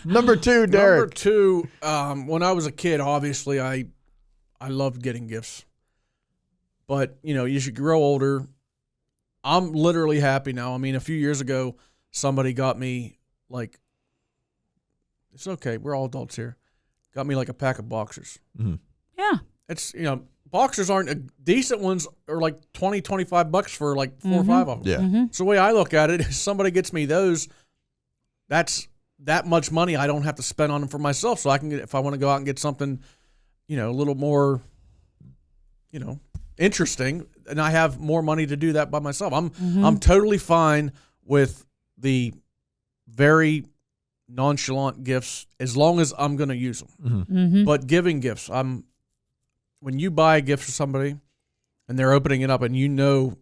Number 2, Derek. Number 2, when I was a kid, obviously I loved getting gifts. But, as you grow older, I'm literally happy now. I mean, a few years ago, somebody got me like, it's okay, we're all adults here. Got me like a pack of boxers. Mm-hmm. Yeah. It's, boxers aren't decent ones are like $20-$25 for like 4 or 5 of them. Yeah. Mm-hmm. So the way I look at it is somebody gets me those, that's that much money I don't have to spend on them for myself. So I can get, if I want to go out and get something, a little more, interesting, and I have more money to do that by myself. I'm totally fine with the very nonchalant gifts as long as I'm going to use them. Mm-hmm. Mm-hmm. But giving gifts, when you buy a gift for somebody and they're opening it up and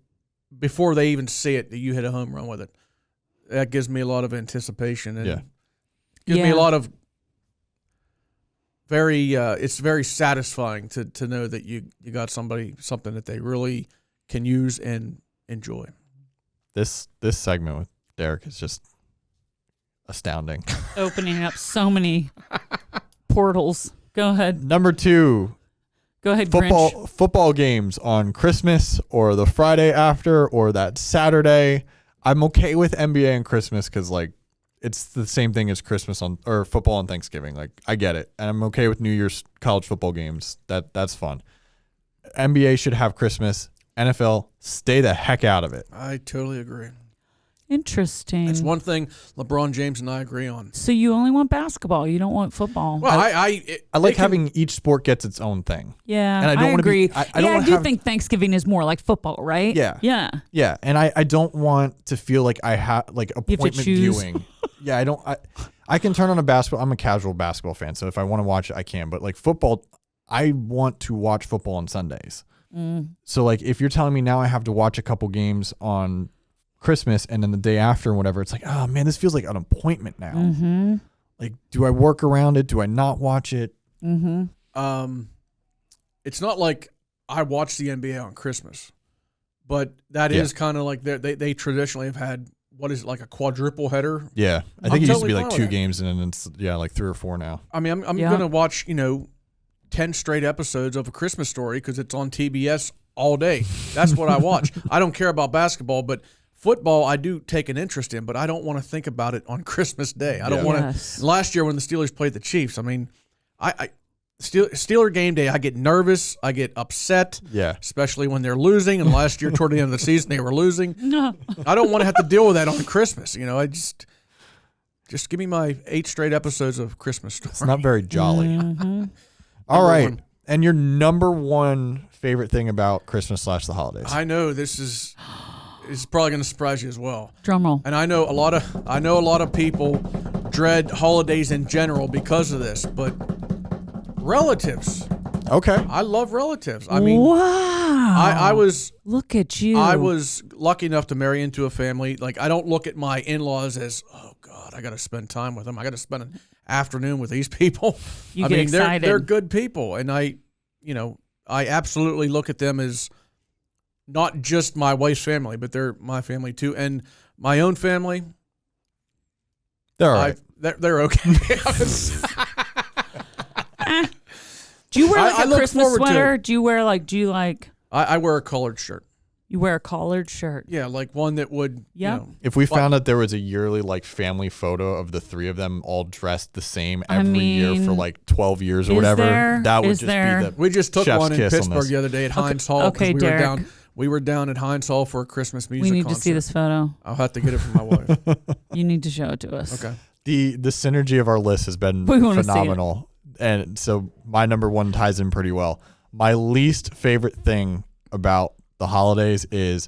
before they even see it that you hit a home run with it, that gives me a lot of anticipation and gives me a lot of it's very satisfying to know that you got somebody something that they really can use and enjoy. This segment with Derek is just astounding. Opening up so many portals. Go ahead. Number 2. Go ahead, Grinch. Football games on Christmas or the Friday after or that Saturday. I'm okay with NBA and Christmas because like it's the same thing as Christmas or football on Thanksgiving. Like I get it, and I'm okay with New Year's college football games. That's fun. NBA should have Christmas. NFL, stay the heck out of it. I totally agree. Interesting. It's one thing LeBron James and I agree on. So you only want basketball. You don't want football. Well, I like having each sport gets its own thing. Yeah, and I don't agree. I do think Thanksgiving is more like football, right? Yeah. Yeah. And I don't want to feel like I have like appointment viewing. Yeah, I can turn on a basketball. I'm a casual basketball fan, so if I want to watch it, I can. But like football, I want to watch football on Sundays. So like if you're telling me now I have to watch a couple games on Christmas and then the day after and whatever, it's like, oh man, this feels like an appointment now. Mm-hmm. Like, do I work around it? Do I not watch it? Mm-hmm. It's not like I watch the NBA on Christmas, but that is kind of like they traditionally have had, what is it, like a quadruple header? Yeah. I think it used to be like 2 games and then it's like 3 or 4 now. I mean, I'm going to watch, 10 straight episodes of A Christmas Story because it's on TBS all day. That's what I watch. I don't care about basketball, but football I do take an interest in, but I don't want to think about it on Christmas Day. I don't want to. Last year when the Steelers played the Chiefs, I mean, Steeler game day, I get nervous, I get upset, especially when they're losing. And last year, toward the end of the season, they were losing. No. I don't want to have to deal with that on Christmas. I just give me my 8 straight episodes of Christmas Story. It's not very jolly. Mm-hmm. All right. And your number 1 favorite thing about Christmas / the holidays? I know this is probably going to surprise you as well. Drum roll. And I know a lot of people dread holidays in general because of this, but relatives. Okay. I love relatives. I mean, wow. I was. Look at you. I was lucky enough to marry into a family. Like, I don't look at my in-laws as, oh God, I got to spend time with them. I got to spend an afternoon with these people. You get excited. They're good people, and I absolutely look at them as not just my wife's family, but they're my family too, and my own family. They're all right. They're okay. Do you wear like a Christmas sweater? Do you like? I wear a colored shirt. You wear a collared shirt. Yeah, like one that would, Yep. you know, If we found out there was a yearly like family photo of the three of them all dressed the same every year for like 12 years or whatever, that would just be the we just took chef's one in kiss on Pittsburgh this. the other day at Heinz Hall. Okay, Derek. We were down at Heinz Hall for a Christmas music We need concert. to see this photo. I'll have to get it from my wife. You need to show it to us. Okay. The synergy of our list has been We wanna see it. phenomenal. And so my number one ties in pretty well. My least favorite thing about the holidays is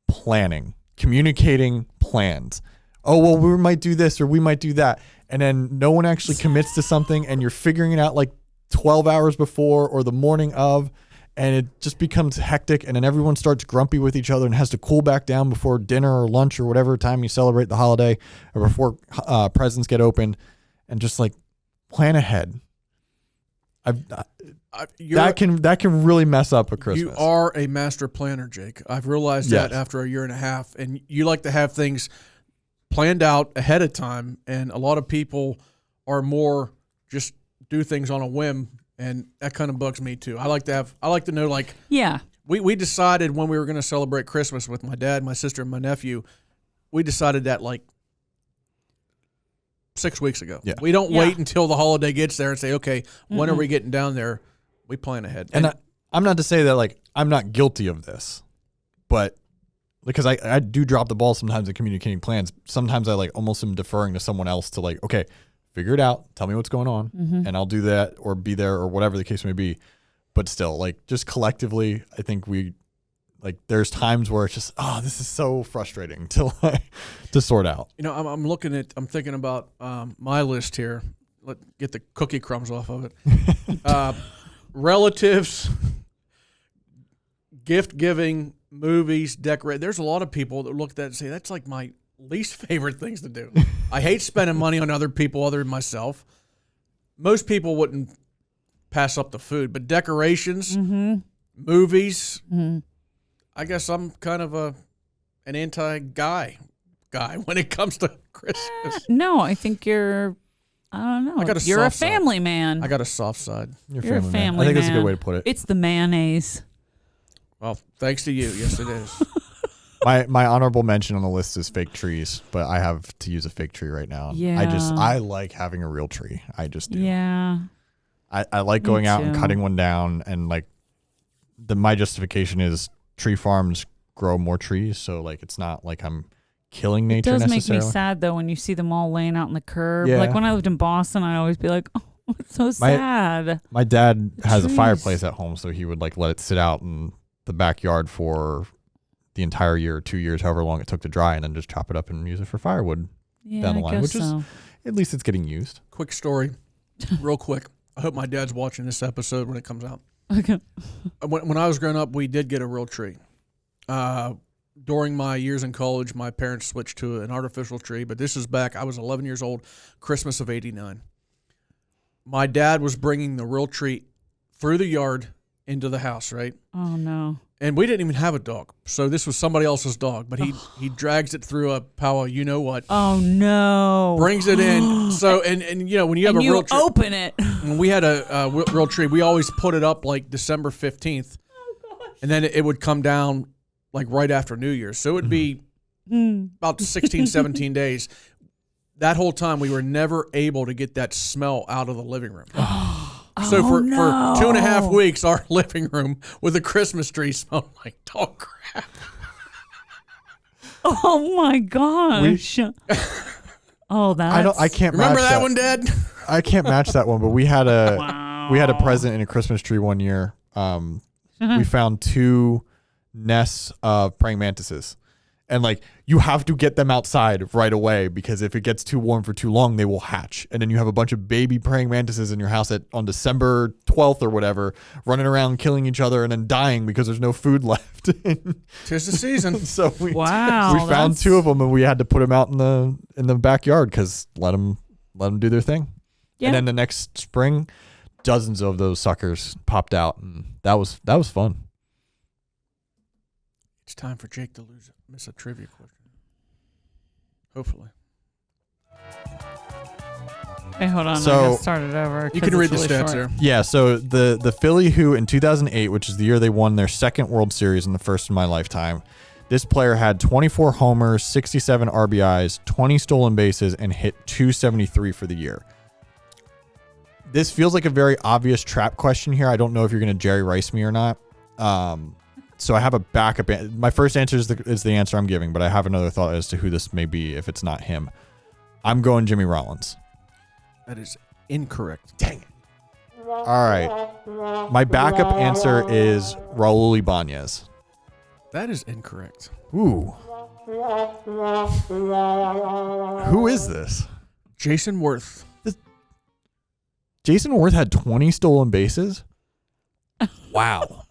planning, communicating plans. Oh, well, we might do this or we might do that. And then no one actually commits to something and you're figuring it out like 12 hours before or the morning of, and it just becomes hectic. And then everyone starts grumpy with each other and has to cool back down before dinner or lunch or whatever time you celebrate the holiday or before presents get opened, and just like plan ahead. That can really mess up a Christmas. You are a master planner, Jake. I've realized that after a year and a half, and you like to have things planned out ahead of time. And a lot of people are more just do things on a whim, and that kind of bugs me too. I like to know, like, Yeah. we decided when we were going to celebrate Christmas with my dad, my sister, and my nephew. We decided that like 6 weeks ago. Yeah. We don't wait until the holiday gets there and say, okay, when are we getting down there? We plan ahead. And I'm not to say that like I'm not guilty of this, but because I do drop the ball sometimes in communicating plans. Sometimes I like almost am deferring to someone else to like, okay, figure it out. Tell me what's going on, and I'll do that or be there or whatever the case may be. But still, like just collectively, I think there's times where it's just, this is so frustrating to sort out. You know, I'm thinking about my list here. Get the cookie crumbs off of it. Relatives, gift giving, movies, decorate. There's a lot of people that look at that and say, that's like my least favorite things to do. I hate spending money on other people other than myself. Most people wouldn't pass up the food, but decorations, movies, I guess I'm kind of an anti-guy when it comes to Christmas. No, I think you're, I don't know. You're a family man. I got a soft side. You're a family I think man. that's a good way to put it. It's the mayonnaise. Well, thanks to you. Yes, it is. My honorable mention on the list is fake trees, but I have to use a fake tree right now. Yeah. I like having a real tree. I just do. Yeah. I like going out and too. cutting one down, and like my justification is tree farms grow more trees, so like it's not like I'm killing nature It does necessarily. make me sad though when you see them all laying out in the curb. Yeah. Like when I lived in Boston, I'd always be like, oh, it's so sad. My dad has a trees. fireplace at home, so he would like let it sit out in the backyard for the entire year, 2 years, however long it took to dry, and then just chop it up and use it for firewood Yeah, down the I line, guess which is so. at least it's getting used. Quick story, real quick. I hope my dad's watching this episode when it comes out. Okay. When I was growing up, we did get a real tree. During my years in college, my parents switched to an artificial tree, but this is back, I was 11 years old, Christmas of '89. My dad was bringing the real tree through the yard into the house, right? Oh no. And we didn't even have a dog, so this was somebody else's dog, but he drags it through a power, you know what? Oh no. Brings it in. So and you know when you have and a you real tree, open it. when we had a real tree, we always put it up like December 15th, and then it would come down like right after New Year's. So it would be about 16, 17 days. That whole time, we were never able to get that smell out of the living room. So for 2.5 weeks, our living room with a Christmas tree smelled like dog crap. Oh my gosh. I can't Remember match that one, Dad? I can't match that one, but we had a Wow. we had a present in a Christmas tree one year. We found 2 nests of praying mantises. And like you have to get them outside right away because if it gets too warm for too long, they will hatch. And then you have a bunch of baby praying mantises in your house on December 12th or whatever, running around killing each other and then dying because there's no food left. 'Tis the season. So we Wow, found 2 of them and we had to put them out in the backyard because let them do their thing. Yeah. And then the next spring, dozens of those suckers popped out, and that was fun. It's time for Jake to miss a trivia question. Hopefully. Hey, hold on. I So- gotta start it over. You 'cause can read it's the really stats short. there. Yeah, so the Philly, who in 2008, which is the year they won their second World Series and the first in my lifetime, this player had 24 homers, 67 RBIs, 20 stolen bases, and hit 273 for the year. This feels like a very obvious trap question here. I don't know if you're going to Jerry Rice me or not. So I have a backup. My first answer is the answer I'm giving, but I have another thought as to who this may be if it's not him. I'm going Jimmy Rollins. That is incorrect. Dang it. All right. My backup answer is Raul Ibanez. That is incorrect. Ooh. Who is this? Jason Worth. Jason Worth had 20 stolen bases? Wow.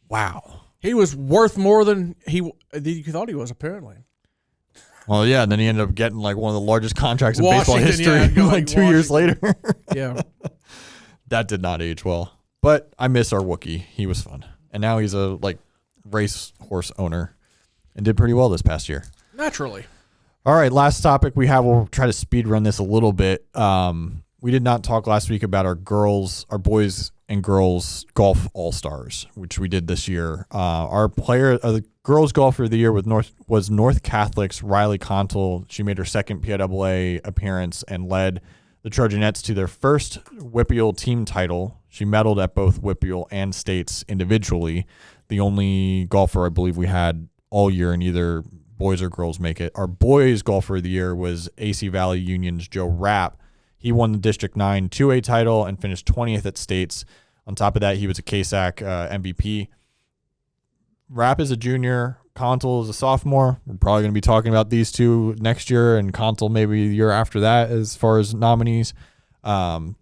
Wow. He was worth more than you thought he was, apparently. Well, yeah, and then he ended up getting like one of the largest contracts in baseball Washington, history yeah, like 2 years Washington. later. Yeah. That did not age well. But I miss our Wookiee. He was fun. And now he's a race horse owner and did pretty well this past year. Naturally. All right, last topic we have. We'll try to speed run this a little bit. We did not talk last week about our boys and girls golf all-stars, which we did this year. Our player, the girls golfer of the year was North Catholic's Riley Contle. She made her second PIAA appearance and led the Trojanettes to their first WPIAL team title. She medaled at both WPIAL and states individually. The only golfer I believe we had all year in either boys or girls make it. Our boys golfer of the year was AC Valley Union's Joe Rapp. He won the District 9 2A title and finished 20th at states. On top of that, he was a KSAC MVP. Rapp is a junior. Contle is a sophomore. We're probably going to be talking about these two next year, and Contle maybe the year after that as far as nominees.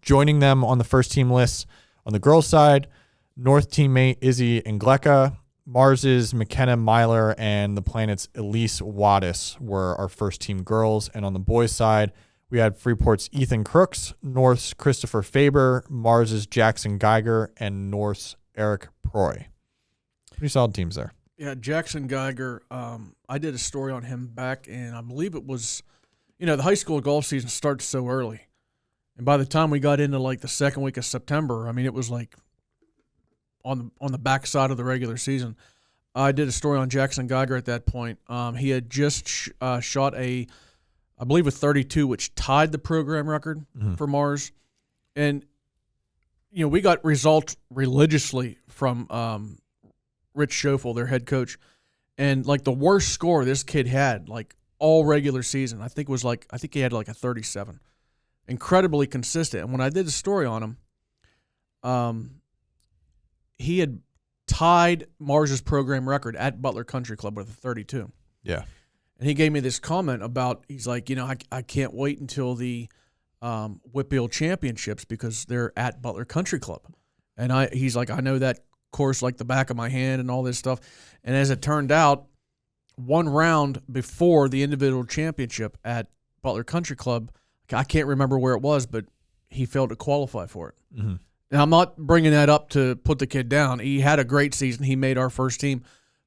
Joining them on the first team list on the girls' side, North teammate Izzy Ngleka, Mars's McKenna Myler, and the Planet's Elise Wattis were our first team girls. And on the boys' side, we had Freeport's Ethan Crooks, North's Christopher Faber, Mars's Jackson Geiger, and North's Eric Proy. Pretty solid teams there. Yeah, Jackson Geiger, I did a story on him back in, I believe it was, the high school golf season starts so early. And by the time we got into the second week of September, it was on the backside of the regular season. I did a story on Jackson Geiger at that point. He had just shot I believe a 32, which tied the program record for Mars. And, we got results religiously from Rich Schoeffel, their head coach. And, the worst score this kid had, all regular season, I think he had a 37. Incredibly consistent. And when I did the story on him, he had tied Mars's program record at Butler Country Club with a 32. Yeah. And he gave me this comment about, he's like, I can't wait until the WPIAL championships because they're at Butler Country Club. And he's like, I know that course like the back of my hand and all this stuff. And as it turned out, one round before the individual championship at Butler Country Club, I can't remember where it was, but he failed to qualify for it. Mm-hmm. Now, I'm not bringing that up to put the kid down. He had a great season. He made our first team.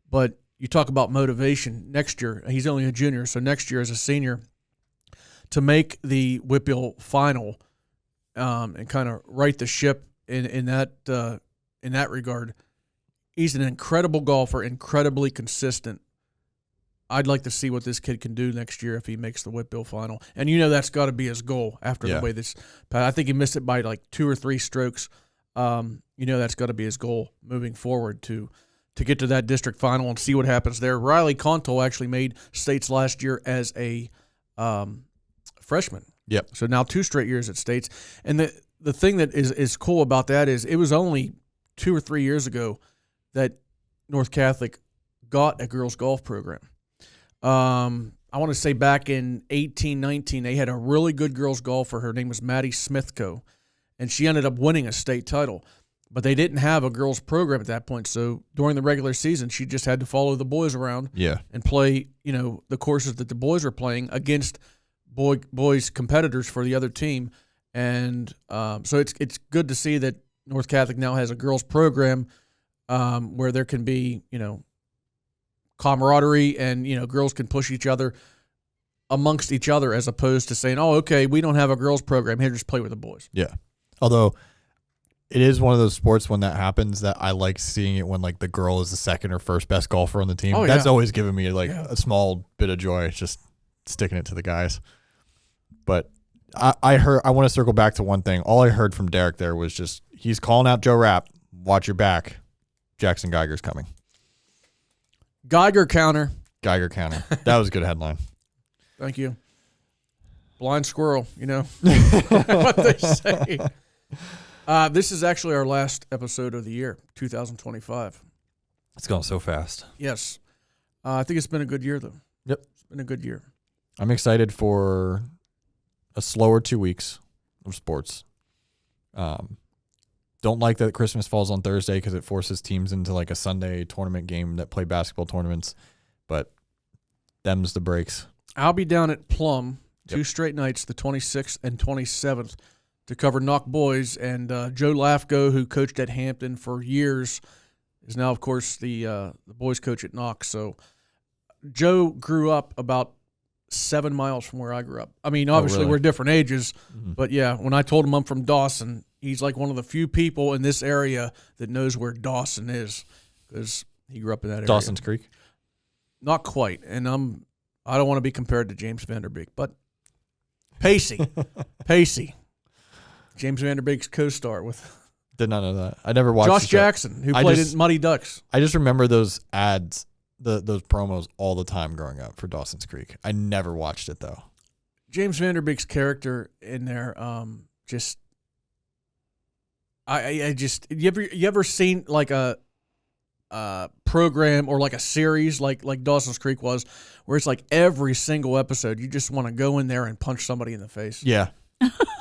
But you talk about motivation next year. He's only a junior, so next year as a senior, to make the WPIAL final and kind of right the ship in that regard. He's an incredible golfer, incredibly consistent. I'd like to see what this kid can do next year if he makes the WPIAL final. And that's got to be his goal after the way this – I think he missed it by 2 or 3 strokes. That's got to be his goal moving forward to get to that district final and see what happens there. Riley Contle actually made states last year as a freshman. Yep. So now 2 straight years at states. And the thing that is cool about that is it was only 2 or 3 years ago that North Catholic got a girls' golf program. I want to say back in 18-19, they had a really good girls golfer. Her name was Maddie Smithco, and she ended up winning a state title. But they didn't have a girls program at that point, so during the regular season, she just had to follow the boys around and play, the courses that the boys were playing against boys competitors for the other team. And so it's good to see that North Catholic now has a girls program where there can be, camaraderie and, girls can push each other. amongst each other as opposed to saying, oh, okay, we don't have a girls program here, just play with the boys. Yeah. Although it is one of those sports when that happens that I like seeing it when like the girl is the second or first best golfer on the team. Oh, That's yeah. always given me like a small bit of joy, just sticking it to the guys. But I want to circle back to one thing. All I heard from Derek there was just he's calling out Joe Rapp. Watch your back. Jackson Geiger's coming. Geiger counter. Geiger counter. That was a good headline. Thank you. Blind squirrel, you know what they say. This is actually our last episode of the year, 2025. It's going so fast. Yes. I think it's been a good year, though. Yep. It's been a good year. I'm excited for a slower 2 weeks of sports. Don't like that Christmas falls on Thursday because it forces teams into like a Sunday tournament game that play basketball tournaments, but them's the breaks. I'll be down at Plum 2 straight nights, the 26th and 27th, to cover Knock boys. And Joe Lafko, who coached at Hampton for years, is now, of course, the boys coach at Knock. So Joe grew up about 7 miles from where I grew up. I mean, obviously we're different ages, but yeah, when I told him I'm from Dawson, he's like one of the few people in this area that knows where Dawson is because he grew up in that area. Dawson's Creek? Not quite, and I don't want to be compared to James Vanderbeek, but Pacey. James Vanderbeek's co-star with Did not know that. I never watched Josh the show. Jackson, who played in Muddy Ducks. I just remember those ads, those promos all the time growing up for Dawson's Creek. I never watched it though. James Vanderbeek's character in there, you ever seen like a program or like a series like Dawson's Creek was, where it's like every single episode you just want to go in there and punch somebody in the face? Yeah.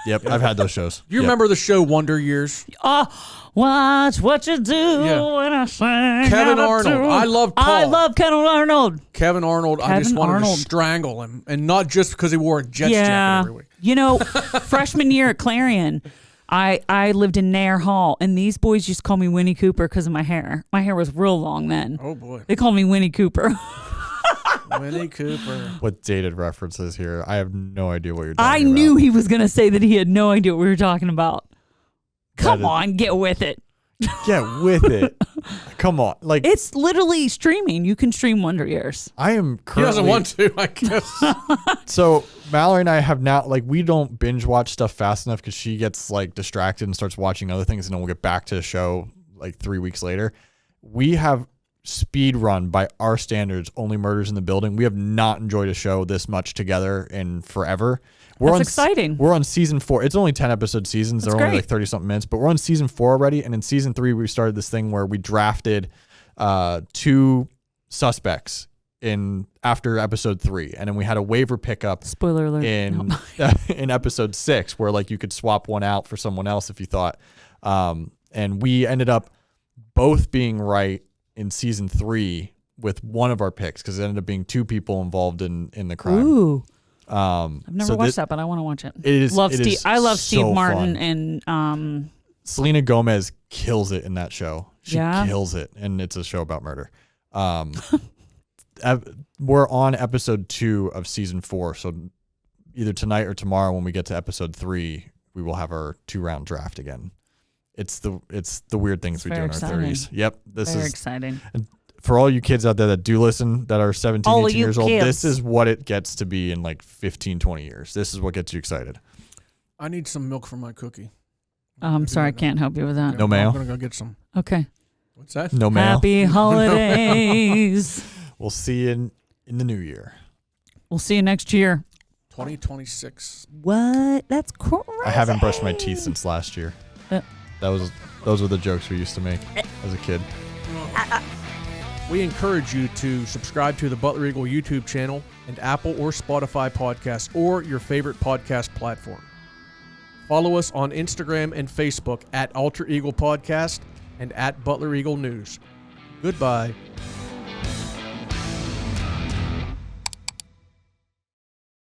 Yep, I've had those shows. You remember the show Wonder Years? Watch what you do when I sing. Kevin Arnold. I love Paul. I love Kevin Arnold. Kevin Arnold, I just wanted to strangle him. And not just because he wore a Jets jacket every week. You know, freshman year at Clarion, I lived in Nair Hall, and these boys used to call me Winnie Cooper because of my hair. My hair was real long then. Oh, boy. They called me Winnie Cooper. Winnie Cooper. What dated references here? I have no idea what you're talking I about. knew he was going to say that he had no idea what we were talking about. Come on, get with it. Get with it. Come on. Like, it's literally streaming. You can stream Wonder Years. I am currently... He doesn't want to, I guess. So Mallory and I have now, like, we don't binge watch stuff fast enough because she gets, like, distracted and starts watching other things, and then we'll get back to the show, like, 3 weeks later. We have speed run by our standards, Only Murders in the Building. We have not enjoyed a show this much together in forever. That's exciting. We're on season 4. It's only 10 episode seasons. They're only like 30 something minutes, but we're on season 4 already. And in season 3, we started this thing where we drafted 2 suspects in after episode 3, and then we had a waiver pickup. Spoiler alert. In episode 6, where like you could swap one out for someone else if you thought. And we ended up both being right in season 3 with one of our picks because it ended up being 2 people involved in the crime. Ooh. I've never watched that, but I want to watch it. I love Steve Martin and Selena Gomez kills it in that show. She Yeah? kills it, and it's a show about murder. We're on episode 2 of season 4, so either tonight or tomorrow when we get to episode 3, we will have our 2-round draft again. It's the weird things we do in our 30s. Yep, this Very is exciting. For all you kids out there that do listen, that are 17, All 18 years old, kids. this is what it gets to be in like 15, 20 years. This is what gets you excited. I need some milk for my cookie. I'm sorry, I can't help you with that. No mayo? I'm going to go get some. Okay. What's that? No mail. Happy holidays. We'll see you in the new year. We'll see you next year. 2026. What? That's crazy. I haven't brushed my teeth since last year. Those were the jokes we used to make as a kid. We encourage you to subscribe to the Butler Eagle YouTube channel and Apple or Spotify podcasts or your favorite podcast platform. Follow us on Instagram and Facebook at Alter Eagle Podcast and at Butler Eagle News. Goodbye.